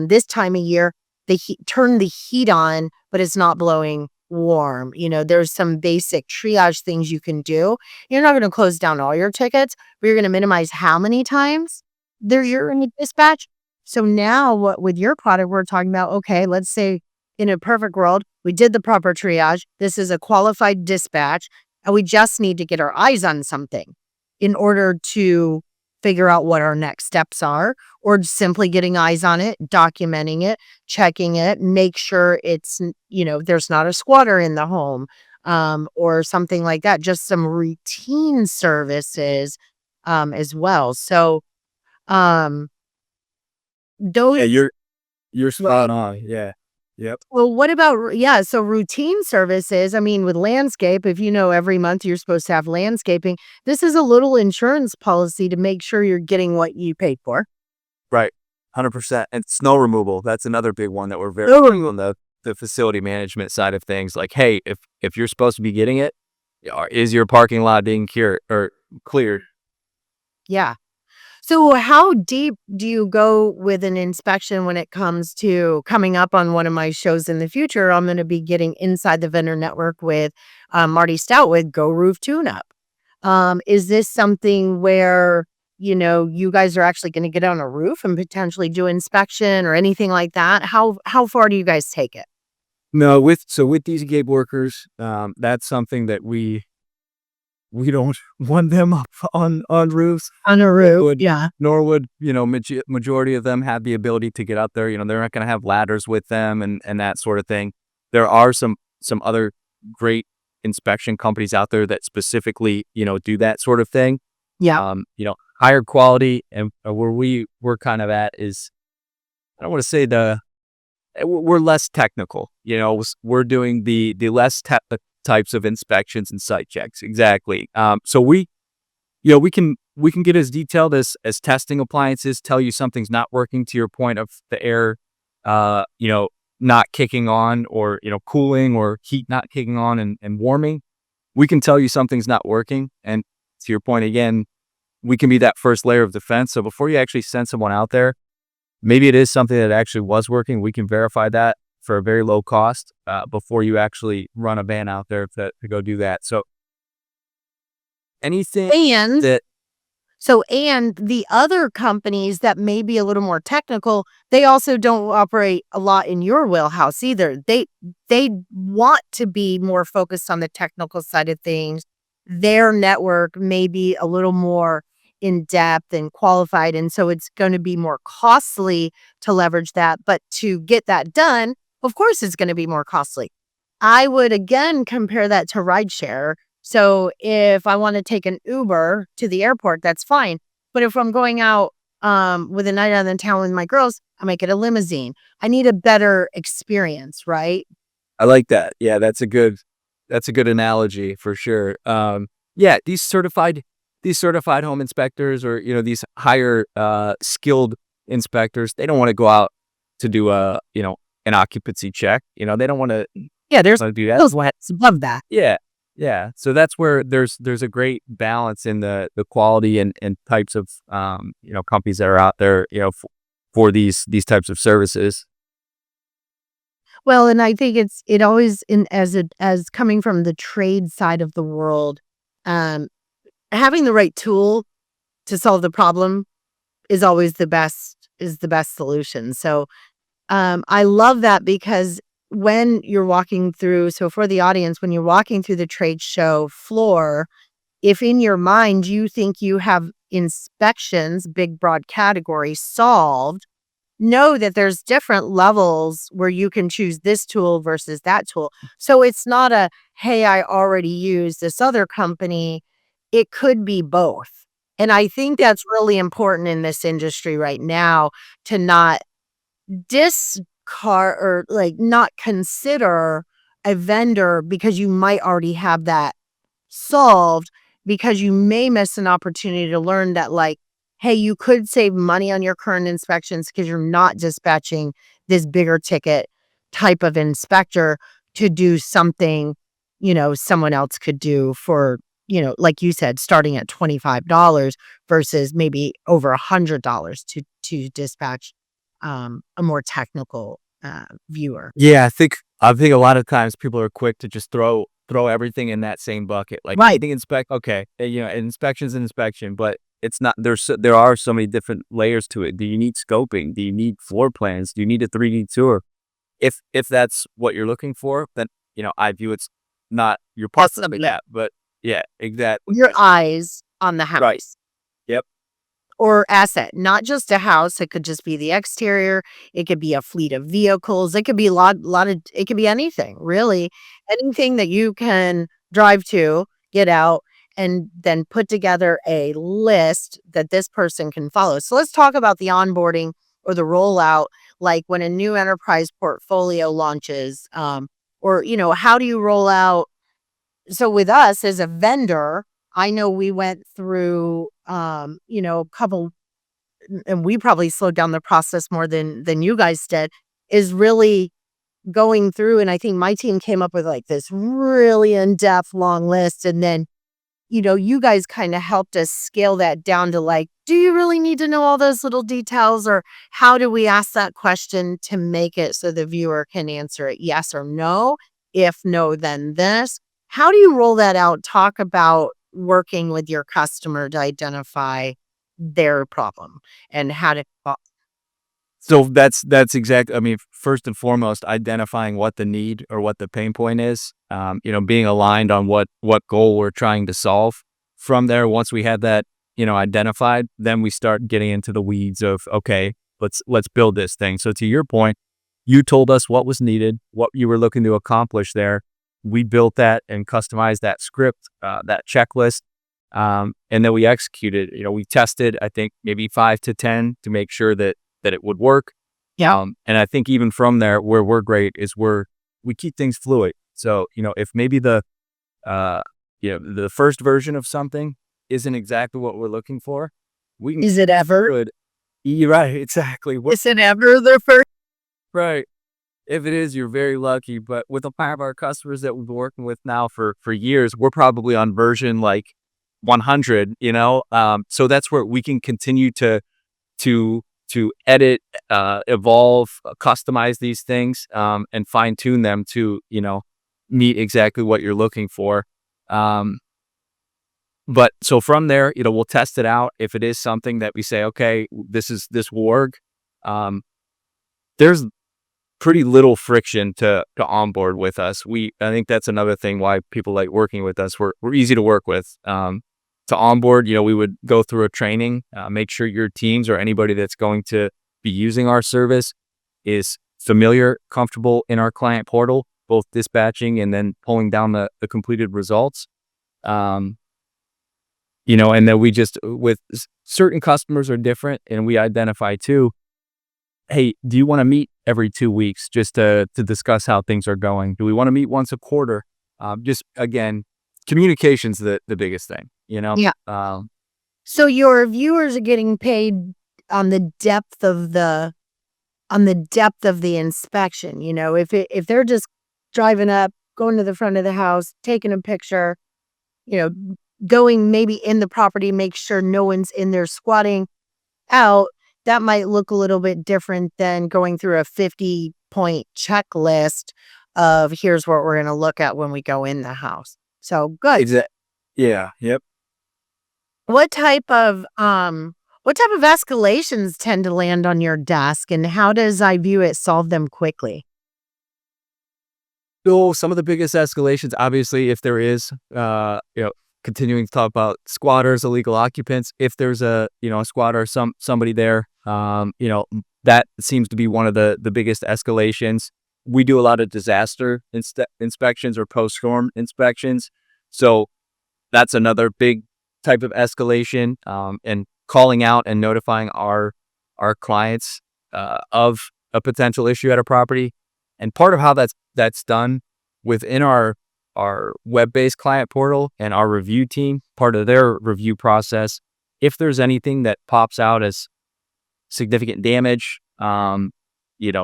this time of year, they turn the heat on, but it's not blowing warm. There's some basic triage things you can do. You're not going to close down all your tickets, but you're going to minimize how many times you're in a dispatch. So now with your product, we're talking about, okay, let's say in a perfect world, we did the proper triage. This is a qualified dispatch, and we just need to get our eyes on something in order to figure out what our next steps are, or simply getting eyes on it, documenting it, checking it, make sure there's not a squatter in the home, or something like that. Just some routine services, as well. So, um, Yeah, those. you're spot on. Yeah. Yep. Well, what about, yeah, so routine services? I mean, with landscape, if every month you're supposed to have landscaping, this is a little insurance policy to make sure you're getting what you paid for. Right. 100%. And snow removal. That's another big one that we're very Snow big on the facility management side of things. Like, hey, if you're supposed to be getting it, is your parking lot being cleared? Yeah. So how deep do you go with an inspection when it comes to coming up on one of my shows in the future? I'm going to be getting inside the vendor network with Marty Stout with Go Roof Tune Up. Is this something where, you guys are actually going to get on a roof and potentially do inspection or anything like that? How far do you guys take it? No, with these gig workers, that's something that we don't want them up on roofs. On a Nor roof, would yeah. nor would, majority of them have the ability to get up there. They're not going to have ladders with them and that sort of thing. There are some other great inspection companies out there that specifically, do that sort of thing. Yeah. Higher quality, and where we're kind of at is, I don't want to say we're less technical. We're doing the less types of inspections and site checks. Exactly. So we can get as detailed as testing appliances, tell you something's not working, to your point of the air, not kicking on, or, cooling, or heat not kicking on and warming. We can tell you something's not working. And to your point again, we can be that first layer of defense. So before you actually send someone out there, maybe it is something that actually was working. We can verify that for a very low cost, before you actually run a van out there to go do that. So anything And that and the other companies that may be a little more technical, they also don't operate a lot in your wheelhouse either. They want to be more focused on the technical side of things. Their network may be a little more in depth and qualified, and so it's going to be more costly to leverage that. But to get that done, of course, it's going to be more costly. I would again compare that to rideshare. So if I want to take an Uber to the airport, that's fine. But if I'm going out with a night out in town with my girls, I might get a limousine. I need a better experience, right? I like that. Yeah, that's a good analogy for sure. Yeah, these certified home inspectors, or these higher skilled inspectors, they don't want to go out to do an occupancy check. They don't want to Yeah, there's do that. those ones above that. Yeah. Yeah. So that's where there's a great balance in the quality and types of companies that are out there, for these types of services. Well, and I think it always as coming from the trade side of the world, um, having the right tool to solve the problem is always the best solution. So I love that, because when you're walking through, so for the audience, when you're walking through the trade show floor, if in your mind you think you have inspections, big broad category solved, know that there's different levels where you can choose this tool versus that tool. So it's not hey, I already use this other company. It could be both. And I think that's really important in this industry right now, to not discard or like not consider a vendor because you might already have that solved, because you may miss an opportunity to learn that, like, hey, you could save money on your current inspections because you're not dispatching this bigger ticket type of inspector to do something, someone else could do for, like you said, starting at $25 versus maybe over $100 to dispatch a more technical viewer. Yeah, I think I think a lot of times people are quick to just throw everything in that same bucket. Like, Right. the okay, an inspection's an inspection, but it's not. There are so many different layers to it. Do you need scoping? Do you need floor plans? Do you need a 3D tour? If that's what you're looking for, then iViewit's not your part That's of that. But yeah, exactly. your eyes on the Right. house Yep. or asset, not just a house. It could just be the exterior. It could be a fleet of vehicles. It could be a lot of, it could be anything, really. Anything that you can drive to, get out, and then put together a list that this person can follow. So let's talk about the onboarding or the rollout, like when a new enterprise portfolio launches, or, how do you roll out? So with us as a vendor, I know we went through, a couple, and we probably slowed down the process more than you guys did, is really going through. And I think my team came up with like this really in-depth long list. And then, you guys kind of helped us scale that down to like, do you really need to know all those little details? Or how do we ask that question to make it so the viewer can answer it yes or no? If no, then this. How do you roll that out? Talk about working with your customer to identify their problem and how to. So that's exactly. I mean, first and foremost, identifying what the need or what the pain point is. Being aligned on what goal we're trying to solve. From there, once we had that, identified, then we start getting into the weeds of, okay, let's build this thing. So to your point, you told us what was needed, what you were looking to accomplish there. We built that and customized that script, that checklist, and then we executed. We tested, I think, maybe 5 to 10 to make sure that it would work. Yeah. And I think even from there, where we're great is we keep things fluid. So, if maybe the first version of something isn't exactly what we're looking for, we can Is it ever? good. You're right, exactly. Is it ever the first? Right. If it is, you're very lucky. But with a part of our customers that we've been working with now for years, we're probably on version like 100. So that's where we can continue to edit, evolve, customize these things, and fine tune them to meet exactly what you're looking for. But so from there, we'll test it out. If it is something that we say, okay, this will work. There's pretty little friction to onboard with us. I think that's another thing why people like working with us. We're easy to work with. To onboard, we would go through a training, make sure your teams or anybody that's going to be using our service is familiar, comfortable in our client portal, both dispatching and then pulling down the completed results. And then we just, with certain customers are different, and we identify too, hey, do you want to meet every 2 weeks just to discuss how things are going? Do we want to meet once a quarter? Just again, communication's the biggest thing, Yeah. Um, So your viewers are getting paid on the depth of the inspection. If they're just driving up, going to the front of the house, taking a picture, going maybe in the property, make sure no one's in there squatting out, that might look a little bit different than going through a 50-point checklist of here's what we're going to look at when we go in the house. So good. yeah, yep. What type of escalations tend to land on your desk, and how does iViewit solve them quickly? So some of the biggest escalations, obviously, if there is, continuing to talk about squatters, illegal occupants, if there's a squatter, somebody there, that seems to be one of the biggest escalations. We do a lot of disaster inspections or post-storm inspections. So that's another big type of escalation, and calling out and notifying our clients of a potential issue at a property. And part of how that's done within our web-based client portal and our review team, part of their review process, if there's anything that pops out as significant damage,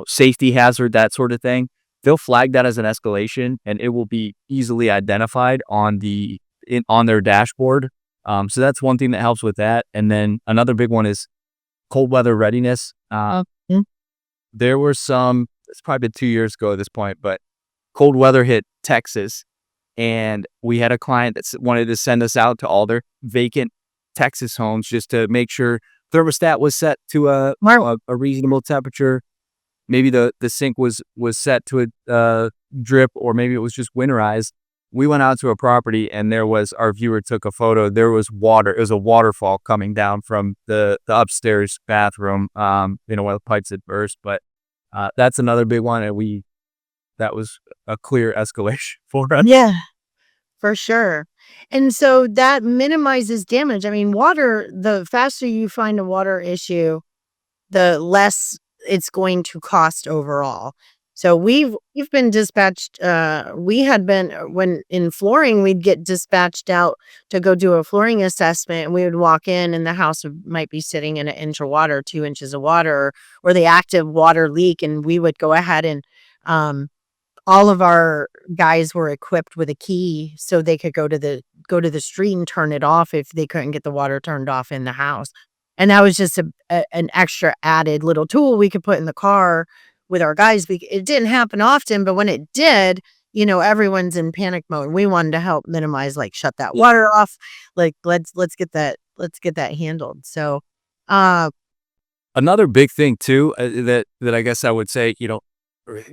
safety hazard, that sort of thing, they'll flag that as an escalation, and it will be easily identified on their dashboard. So that's one thing that helps with that. And then another big one is cold weather readiness. There were it's probably been 2 years ago at this point, but cold weather hit Texas, and we had a client that wanted to send us out to all their vacant Texas homes just to make sure thermostat was set to a reasonable temperature. Maybe the sink was set to a drip, or maybe it was just winterized. We went out to a property, and our viewer took a photo. There was water. It was a waterfall coming down from the upstairs bathroom. One of the pipes had burst, but that's another big one. And that was a clear escalation for us. Yeah, for sure. And so that minimizes damage. I mean, water, the faster you find a water issue, the less it's going to cost overall. So we've been dispatched. We had been, when in flooring, we'd get dispatched out to go do a flooring assessment, and we would walk in, and the house might be sitting in 1 inch of water, 2 inches of water, or the active water leak, and we would go ahead and all of our guys were equipped with a key, so they could go to the street and turn it off if they couldn't get the water turned off in the house. And that was just an extra added little tool we could put in the car with our guys. It didn't happen often, but when it did, everyone's in panic mode. We wanted to help minimize, like, shut that water off. Like, let's get that handled. So, Another big thing too, that I guess I would say,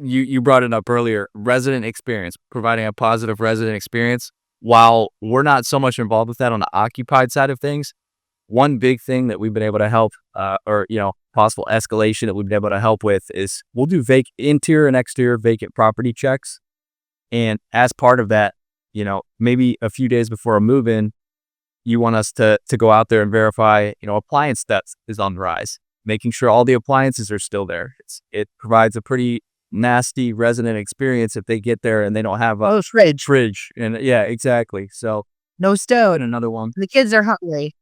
you brought it up earlier, resident experience, providing a positive resident experience. While we're not so much involved with that on the occupied side of things, one big thing that we've been able to help, or possible escalation that we've been able to help with, is we'll do interior and exterior vacant property checks. And as part of that, maybe a few days before a move-in, you want us to go out there and verify, appliance theft is on the rise, making sure all the appliances are still there. It provides a pretty nasty resident experience if they get there and they don't have a fridge. And yeah, exactly. So no stove. And another one. The kids are hungry.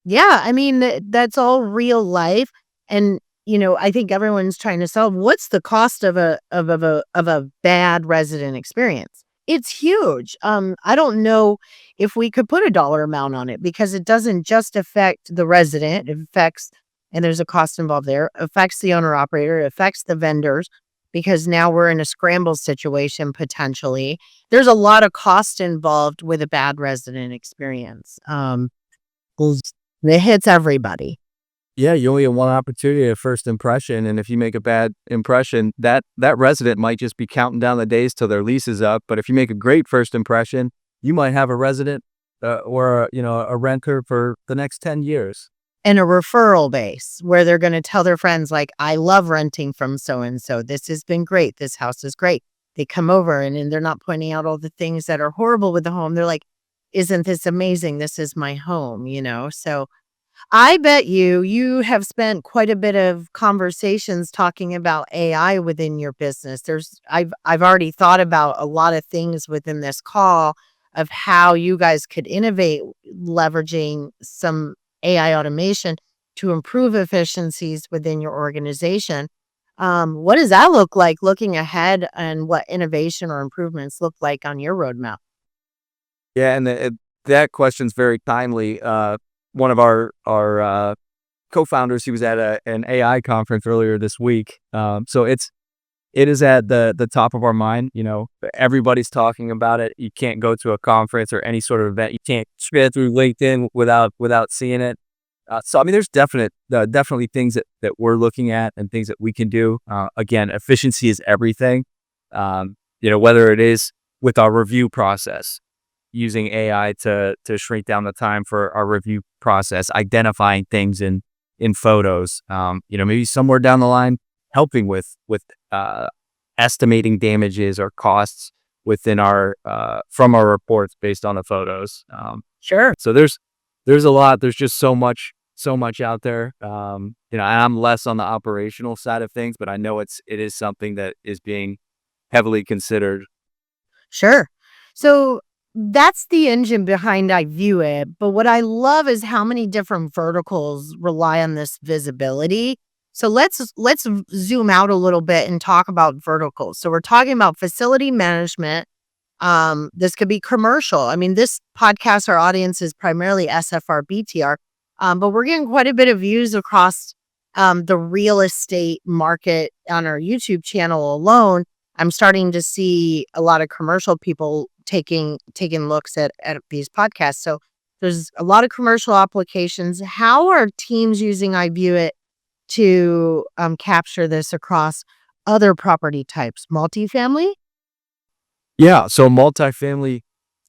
Yeah, I mean, that's all real life. And, I think everyone's trying to solve what's the cost of a bad resident experience. It's huge. I don't know if we could put a dollar amount on it, because it doesn't just affect the resident. It affects, and there's a cost involved there, affects the owner operator, it affects the vendors, because now we're in a scramble situation potentially. There's a lot of cost involved with a bad resident experience. It hits everybody. Yeah, you only have one opportunity at first impression, and if you make a bad impression, that resident might just be counting down the days till their lease is up. But if you make a great first impression, you might have a resident or a renter for the next 10 years. And a referral base where they're going to tell their friends, like, I love renting from so-and-so. This has been great. This house is great. They come over, and they're not pointing out all the things that are horrible with the home. They're like, isn't this amazing? This is my home, So I bet you have spent quite a bit of conversations talking about AI within your business. I've already thought about a lot of things within this call of how you guys could innovate, leveraging some AI automation to improve efficiencies within your organization. What does that look like looking ahead, and what innovation or improvements look like on your roadmap? Yeah, and that question's very timely. One of our co-founders, he was at an AI conference earlier this week. So it is at the top of our mind. Everybody's talking about it. You can't go to a conference or any sort of event. You can't scroll through LinkedIn without seeing it. So I mean, there's definitely things that we're looking at and things that we can do. Again, efficiency is everything. Whether it is with our review process, using AI to shrink down the time for our review process, identifying things in photos, maybe somewhere down the line, helping with estimating damages or costs within from our reports based on the photos. Sure. So there's a lot. There's just so much out there. I'm less on the operational side of things, but I know it is something that is being heavily considered. Sure. So that's the engine behind iViewit. But what I love is how many different verticals rely on this visibility. So let's zoom out a little bit and talk about verticals. So we're talking about facility management. This could be commercial. I mean, this podcast, our audience is primarily SFR-BTR, but we're getting quite a bit of views across the real estate market on our YouTube channel alone. I'm starting to see a lot of commercial people taking looks at these podcasts. So there's a lot of commercial applications. How are teams using iViewit to capture this across other property types? Multifamily? Yeah, so multifamily,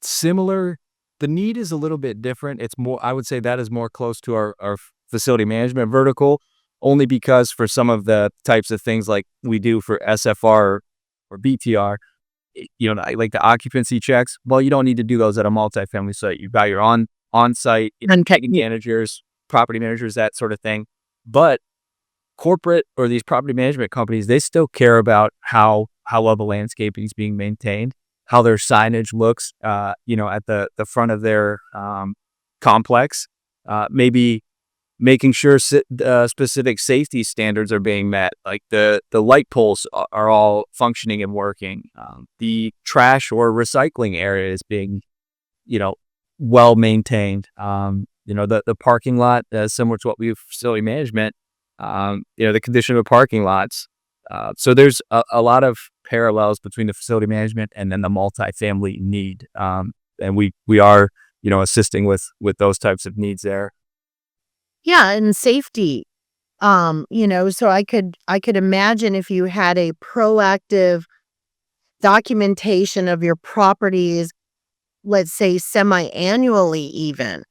similar. The need is a little bit different. It's more, I would say that is more close to our facility management vertical, only because for some of the types of things like we do for SFR or BTR, like the occupancy checks, well, you don't need to do those at a multifamily site. You've got your on-site Okay. managers, property managers, that sort of thing. But corporate or these property management companies, they still care about how well the landscaping is being maintained, how their signage looks, at the front of their complex, maybe making sure specific safety standards are being met, like the light poles are all functioning and working, the trash or recycling area is being, you know, well maintained. The parking lot, similar to what we have facility management, the condition of the parking lots. So there's a lot of parallels between the facility management and then the multifamily need. And we are, assisting with those types of needs there. Yeah, and safety. So I could imagine if you had a proactive documentation of your properties, let's say semi-annually even,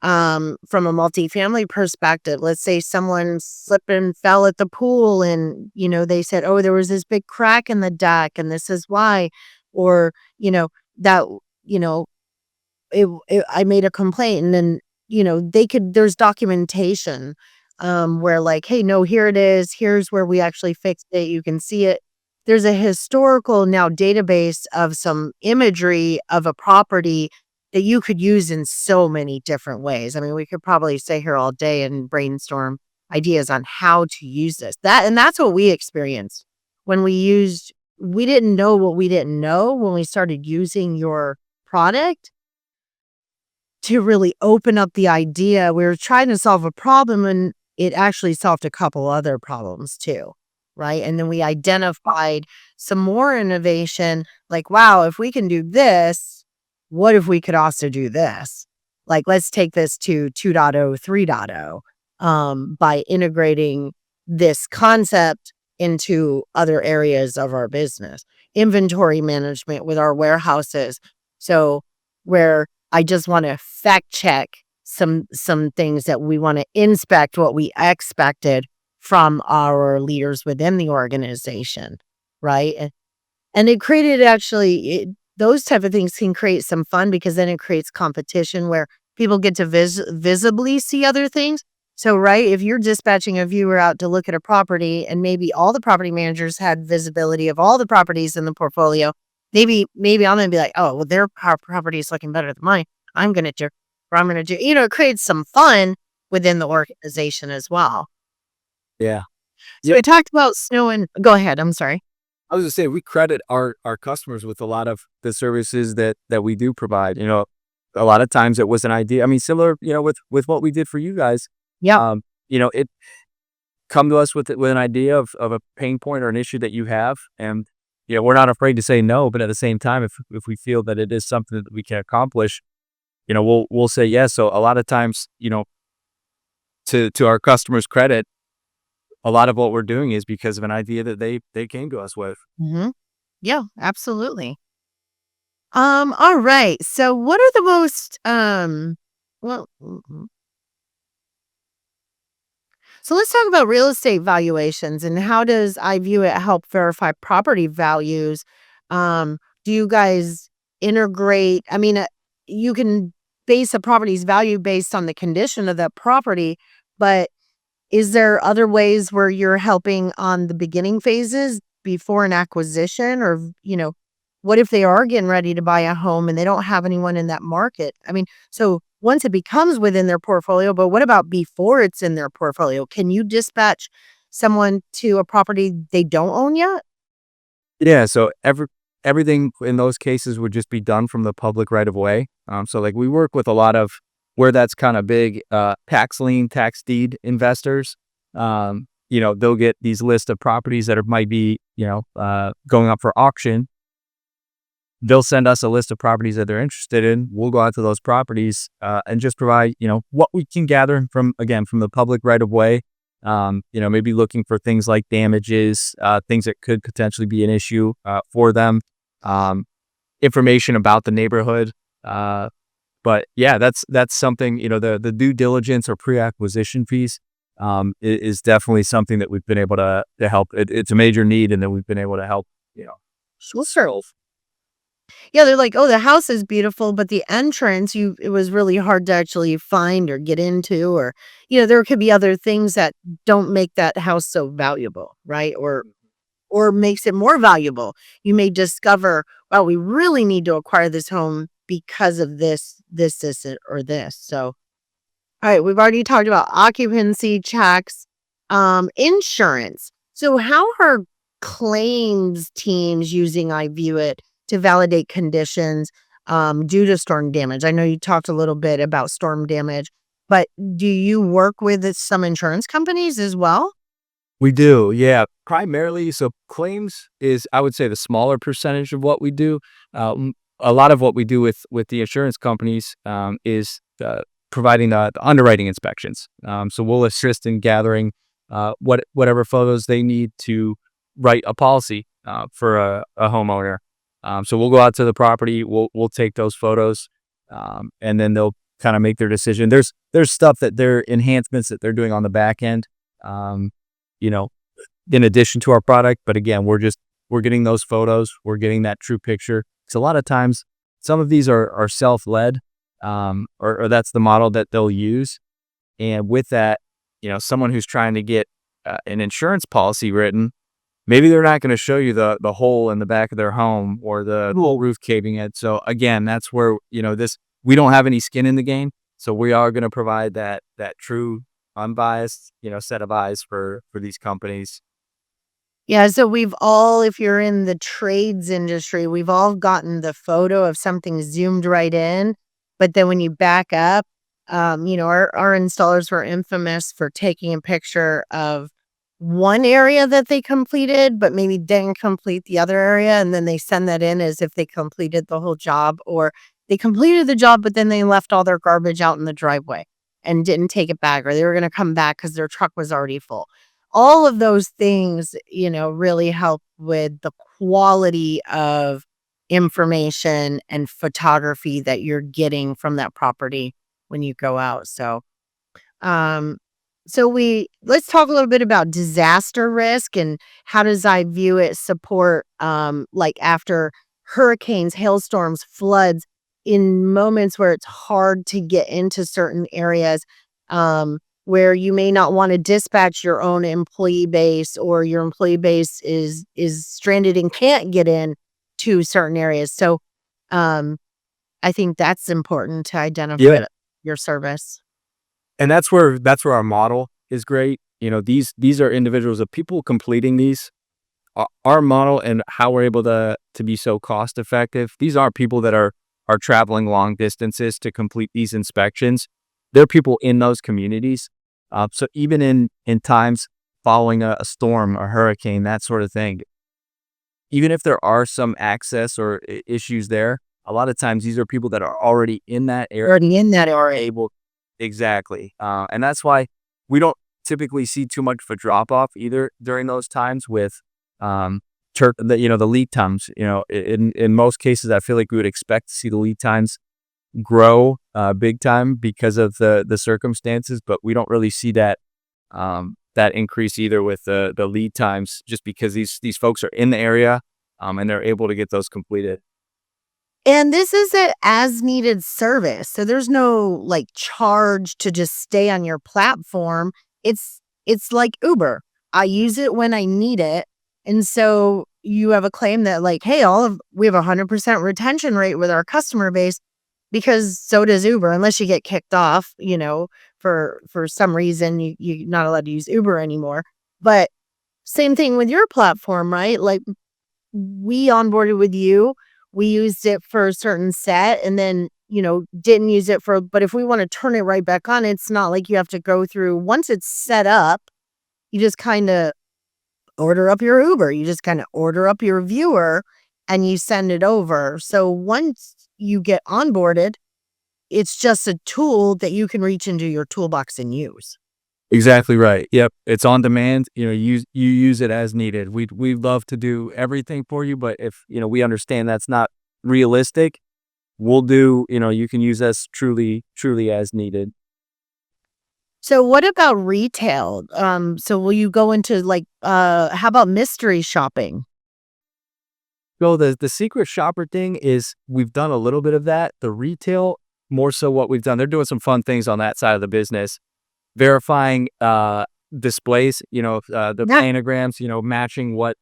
from a multifamily perspective. Let's say someone slipped and fell at the pool and, they said, oh, there was this big crack in the deck and this is why. Or, that, you know, I made a complaint and then, there's documentation where like, hey, no, here it is. Here's where we actually fixed it. You can see it. There's a historical now database of some imagery of a property that you could use in so many different ways. I mean, we could probably stay here all day and brainstorm ideas on how to use this. That's what we experienced when we didn't know what we didn't know when we started using your product to really open up the idea. We were trying to solve a problem and it actually solved a couple other problems too. Right. And then we identified some more innovation like, wow, if we can do this, what if we could also do this? Like, let's take this to 2.0, 3.0 by integrating this concept into other areas of our business. Inventory management with our warehouses. So where I just want to fact check some things that we want to inspect what we expected from our leaders within the organization, right? And it created those type of things can create some fun because then it creates competition where people get to visibly see other things. So, right, if you're dispatching a viewer out to look at a property and maybe all the property managers had visibility of all the properties in the portfolio, maybe I'm going to be like, oh, well, their property is looking better than mine. I'm going to do, it creates some fun within the organization as well. Yeah. So I talked about snow and go ahead. I'm sorry. I was gonna say we credit our customers with a lot of the services that we do provide. A lot of times it was an idea. I mean, similar, with what we did for you guys. Yeah. It come to us with an idea of a pain point or an issue that you have, and we're not afraid to say no. But at the same time, if we feel that it is something that we can accomplish, we'll say yes. So a lot of times, to our customers' credit, a lot of what we're doing is because of an idea that they came to us with. Mm-hmm. Yeah, absolutely. All right. So what are the most well so let's talk about real estate valuations and how does iViewit help verify property values? Do you guys integrate? I mean, you can base a property's value based on the condition of that property, but is there other ways where you're helping on the beginning phases before an acquisition or, what if they are getting ready to buy a home and they don't have anyone in that market? I mean, so once it becomes within their portfolio, but what about before it's in their portfolio? Can you dispatch someone to a property they don't own yet? Yeah. So everything in those cases would just be done from the public right of way. So like we work with a lot of where that's kind of big, tax lien, tax deed investors. They'll get these lists of properties that might be going up for auction, they'll send us a list of properties that they're interested in. We'll go out to those properties and just provide, what we can gather from the public right of way. Maybe looking for things like damages, things that could potentially be an issue for them, information about the neighborhood. But yeah, that's something, the due diligence or pre-acquisition piece is definitely something that we've been able to help. It's a major need, and that we've been able to help, solve. Yeah, they're like, "Oh, the house is beautiful, but the entrance, it was really hard to actually find or get into, or, there could be other things that don't make that house so valuable, right? Or makes it more valuable. You may discover, well, we really need to acquire this home because of this, or this." So, all right, we've already talked about occupancy checks, insurance. So how are claims teams using iViewit to validate conditions due to storm damage? I know you talked a little bit about storm damage, but do you work with some insurance companies as well? We do, yeah. Primarily, so claims is, I would say, the smaller percentage of what we do. A lot of what we do with the insurance companies is providing the underwriting inspections. So we'll assist in gathering whatever photos they need to write a policy for a homeowner. So we'll go out to the property, we'll take those photos, and then they'll kind of make their decision. There's stuff that they're enhancements that they're doing on the back end. You know, in addition to our product. But again, we're getting those photos, we're getting that true picture. So a lot of times, some of these are self-led, or that's the model that they'll use. And with that, someone who's trying to get an insurance policy written, maybe they're not going to show you the hole in the back of their home or the whole roof caving in. So again, that's where, we don't have any skin in the game. So we are going to provide that true unbiased, set of eyes for these companies. Yeah, so if you're in the trades industry, we've all gotten the photo of something zoomed right in. But then when you back up, our installers were infamous for taking a picture of one area that they completed, but maybe didn't complete the other area. And then they send that in as if they completed the whole job, or they completed the job, but then they left all their garbage out in the driveway and didn't take it back, or they were going to come back because their truck was already full. All of those things, really help with the quality of information and photography that you're getting from that property when you go out. Um, let's talk a little bit about disaster risk and how does iViewit support, like after hurricanes, hailstorms, floods, in moments where it's hard to get into certain areas, where you may not want to dispatch your own employee base, or your employee base is stranded and can't get in to certain areas. So, I think that's important to identify. Yeah. Your service. And that's where our model is great. These are individuals of people completing these. Our model and how we're able to be so cost effective. These aren't people that are traveling long distances to complete these inspections. They're people in those communities. So even in times following a storm, a hurricane, that sort of thing, even if there are some access or issues there, a lot of times these are people that are already in that area. Already in that area. Able, exactly. And that's why we don't typically see too much of a drop off either during those times with the lead times. In most cases, I feel like we would expect to see the lead times grow big time because of the circumstances, but we don't really see that increase either with the lead times, just because these folks are in the area and they're able to get those completed. And this is an as needed service. So there's no like charge to just stay on your platform. It's like Uber. I use it when I need it. And so you have a claim that like, hey, we have 100% retention rate with our customer base, because so does Uber, unless you get kicked off, for some reason you're not allowed to use Uber anymore. But same thing with your platform, right? Like, we onboarded with you. We used it for a certain set and then, didn't use it but if we want to turn it right back on, it's not like you have to go through, once it's set up, you just kind of order up your Uber. You just kind of order up your viewer and you send it over. So once you get onboarded, it's just a tool that you can reach into your toolbox and use. Exactly right. Yep. It's on demand. You use it as needed. We'd love to do everything for you, but if, we understand that's not realistic, we'll do, you can use us truly as needed. So what about retail? So will you go into how about mystery shopping? So the secret shopper thing is we've done a little bit of that. The retail, more so what we've done, they're doing some fun things on that side of the business, verifying displays, the Yeah. planograms, matching what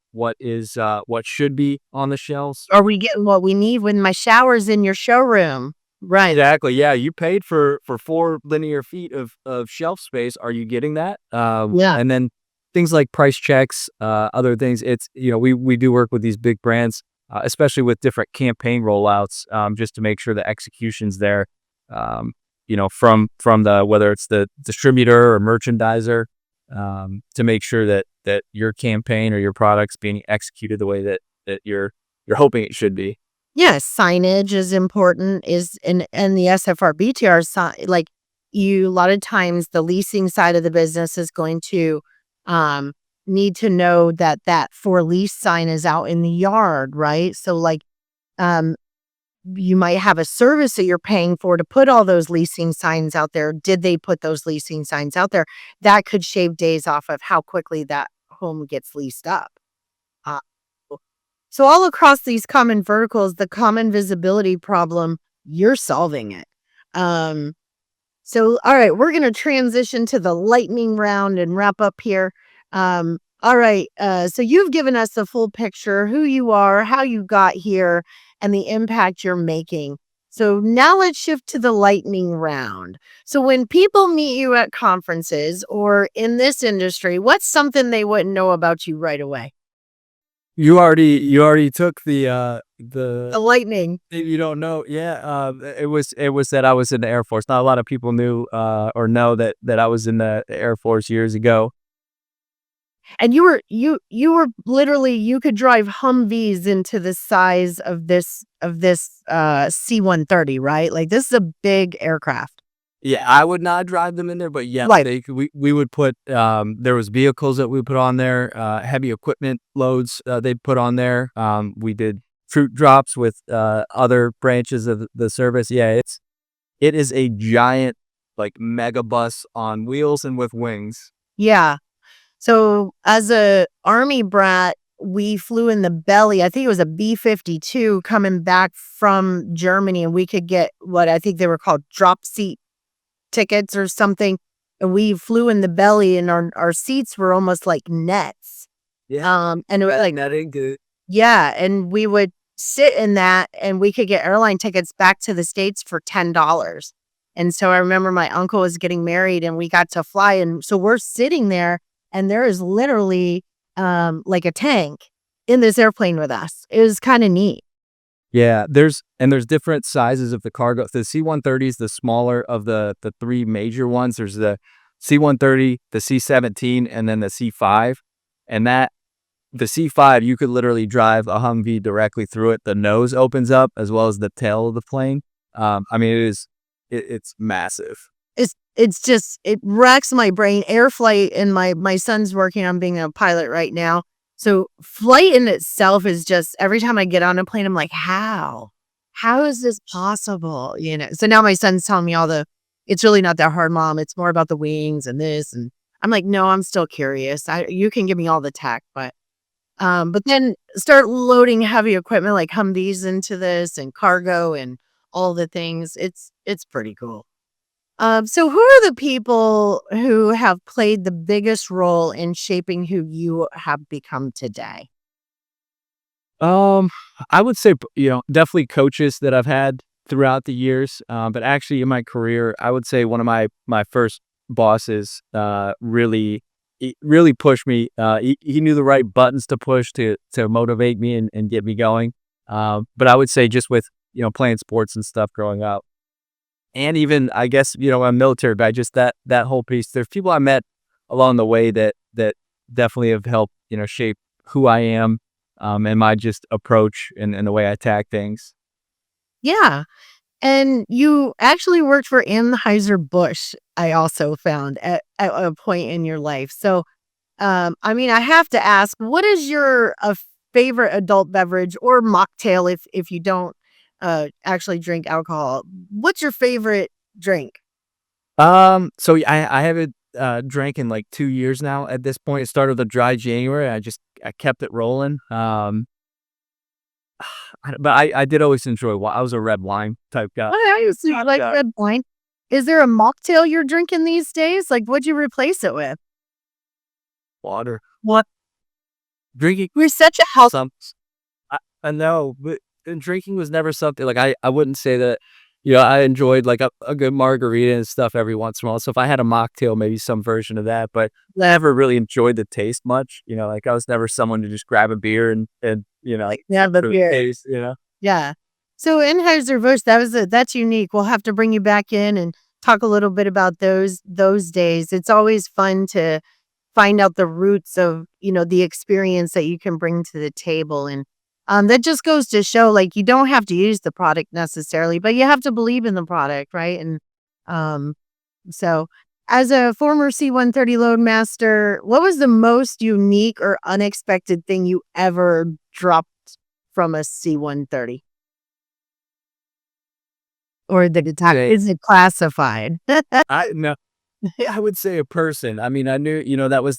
should be on the shelves. Are we getting what we need when my shower's in your showroom? Right. Exactly. Yeah, you paid for 4 linear feet of shelf space. Are you getting that? Yeah. And then things like price checks, other things. It's we do work with these big brands, especially with different campaign rollouts, just to make sure the execution's there. From the whether it's the distributor or merchandiser, to make sure that your campaign or your product's being executed the way that you're hoping it should be. Yes, signage is important is and the SFR-BTR like you a lot of times the leasing side of the business is going to um need to know that that for lease sign is out in the yard, right? So um you might have a service that you're paying for to put all those leasing signs out there. Did they put those leasing signs out there? That could shave days off of how quickly that home gets leased up. Uh, so all across these common verticals, the common visibility problem, you're solving it. Um, so all right, we're gonna transition to the lightning round and wrap up here. All right, so you've given us the full picture, who you are, how you got here, and the impact you're making. So now let's shift to the lightning round. So when people meet you at conferences or in this industry, what's something they wouldn't know about you right away? You already took The lightning. thing you don't know. Yeah, it was that I was in the Air Force. Not a lot of people knew or know that I was in the Air Force years ago. And you were literally you could drive Humvees into the size of this C-130, right? Like this is a big aircraft. Yeah, I would not drive them in there, but yeah, Right. they could, we would put there was vehicles that we put on there, heavy equipment loads they'd put on there. We did troop drops with other branches of the service. Yeah, it is a giant like mega bus on wheels and with wings. Yeah. So as a army brat, we flew in the belly. I think it was a B-52 coming back from Germany, and we could get what I think they were called drop seat tickets or something. And we flew in the belly, and our seats were almost like nets. Yeah, And it was like, that ain't good. yeah, and we would sit in that, and we could get airline tickets back to the States for $10. And so I remember my uncle was getting married, and we got to fly, and so we're sitting there, and there is literally, like a tank in this airplane with us. It was kinda neat. Yeah, there's different sizes of the cargo. The C-130 is the smaller of the three major ones. There's the C-130, the C-17, and then the C-5. And the C-5, you could literally drive a Humvee directly through it. The nose opens up as well as the tail of the plane. I mean, it's massive. It's just it racks my brain. Air flight, and my son's working on being a pilot right now. So flight in itself is just every time I get on a plane, I'm like, how? How is this possible? You know. So now my son's telling me all the it's really not that hard, mom. It's more about the wings and this. And I'm like, no, I'm still curious. You can give me all the tech, but then start loading heavy equipment like Humvees into this and cargo and all the things. It's pretty cool. So who are the people who have played the biggest role in shaping who you have become today? Um, I would say, definitely coaches that I've had throughout the years. But actually in my career, I would say one of my first bosses, really pushed me. He knew the right buttons to push to motivate me and get me going. But I would say just with, playing sports and stuff growing up. And even, I guess, I'm military, but just that whole piece. There's people I met along the way that definitely have helped, shape who I am, and my just approach and the way I attack things. Yeah. And you actually worked for Anheuser-Busch, I also found at a point in your life. So, I mean, I have to ask, what is your favorite adult beverage or mocktail if you don't actually drink alcohol? What's your favorite drink? So I haven't drank in like 2 years now. At this point, it started with a dry January. I kept it rolling. But I did always enjoy. I was a red wine type guy. Oh, I used to like Yeah. red wine. Is there a mocktail you're drinking these days? Like, what'd you replace it with? Water. What? Drinking We're such a health. some. I know, but and drinking was never something like I wouldn't say that. I enjoyed like a good margarita and stuff every once in a while. So if I had a mocktail, maybe some version of that, but never really enjoyed the taste much. Like I was never someone to just grab a beer and Yeah, the for the beer. taste. Yeah. So Anheuser-Busch, that's unique. We'll have to bring you back in and talk a little bit about those days. It's always fun to find out the roots of, the experience that you can bring to the table. And that just goes to show like you don't have to use the product necessarily, but you have to believe in the product, right? And um so as a former C-130 Loadmaster, what was the most unique or unexpected thing you ever dropped from a C-130? Or the attack Okay. is it classified? I no, I would say a person. I mean, I knew, that was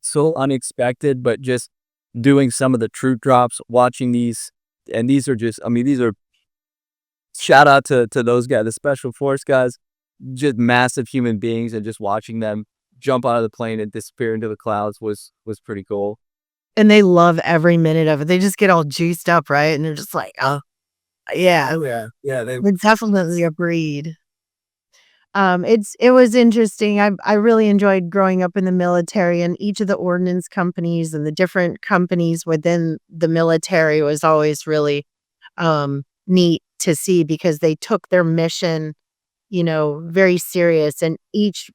so unexpected, but just doing some of the troop drops, watching these, and these are just, I mean, these are shout out to those guys, the special force guys, just massive human beings, and just watching them jump out of the plane and disappear into the clouds was pretty cool. And they love every minute of it. They just get all juiced up, right? And they're just like, "Oh, yeah, Oh yeah, yeah. They we're definitely a breed." It was interesting. I really enjoyed growing up in the military, and each of the ordnance companies and the different companies within the military was always really neat to see because they took their mission, very serious. And each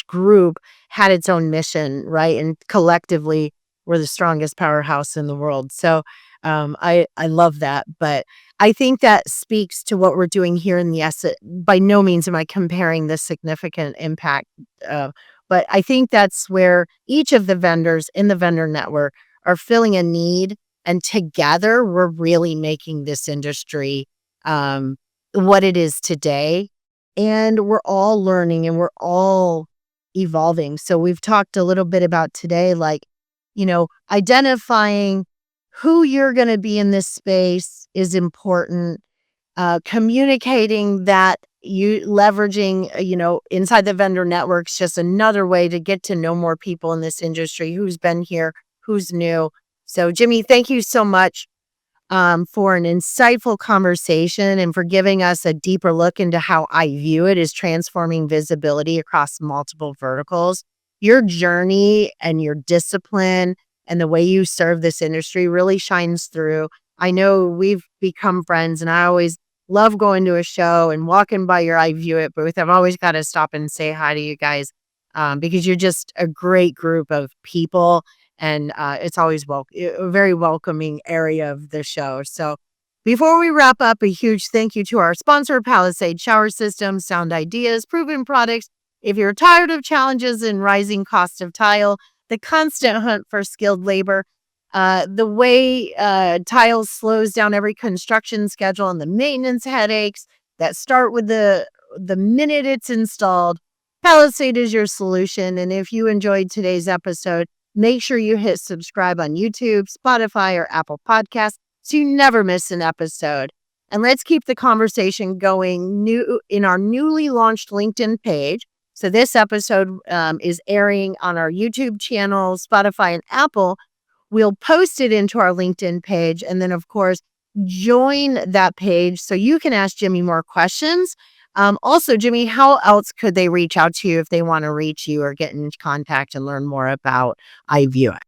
group had its own mission, right? And collectively, we're the strongest powerhouse in the world. So I love that, but I think that speaks to what we're doing here in the S. By no means am I comparing the significant impact, but I think that's where each of the vendors in the vendor network are filling a need, and together we're really making this industry um, what it is today. And we're all learning and we're all evolving. So we've talked a little bit about today, like, identifying who you're going to be in this space is important. Communicating that you leveraging, inside the vendor networks, just another way to get to know more people in this industry, who's been here, who's new. So Jimmy, thank you so much for an insightful conversation and for giving us a deeper look into how iVueit is transforming visibility across multiple verticals. Your journey and your discipline and the way you serve this industry really shines through. I know we've become friends, and I always love going to a show and walking by your iVueit booth. I've always got to stop and say hi to you guys because you're just a great group of people, and it's always a very welcoming area of the show. So before we wrap up, a huge thank you to our sponsor, Palisade Shower Systems, Sound Ideas, Proven Products. If you're tired of challenges and rising cost of tile, the constant hunt for skilled labor, the way tiles slows down every construction schedule, and the maintenance headaches that start with the minute it's installed, Palisade is your solution. And if you enjoyed today's episode, make sure you hit subscribe on YouTube, Spotify, or Apple Podcasts so you never miss an episode. And let's keep the conversation going in our newly launched LinkedIn page. So this episode is airing on our YouTube channel, Spotify, and Apple. We'll post it into our LinkedIn page. And then, of course, join that page so you can ask Jimmy more questions. Also, Jimmy, how else could they reach out to you if they want to reach you or get in contact and learn more about iVueit?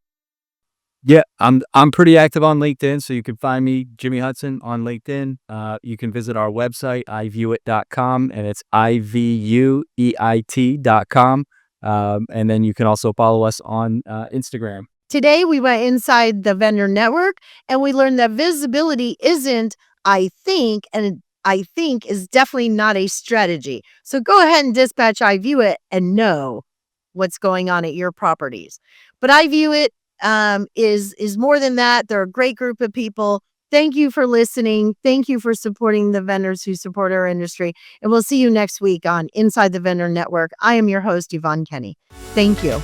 Yeah, I'm pretty active on LinkedIn, so you can find me, Jimmy Hudson, on LinkedIn. You can visit our website, iViewit.com, and it's iVueit.com. And then you can also follow us on Instagram. Today, we went inside the vendor network and we learned that visibility isn't, I think, and I think is definitely not a strategy. So go ahead and dispatch iViewit and know what's going on at your properties. But iViewit is more than that. They're a great group of people. Thank you for listening. Thank you for supporting the vendors who support our industry. And we'll see you next week on Inside the Vendor Network. I am your host, Yovonne Kenny. Thank you.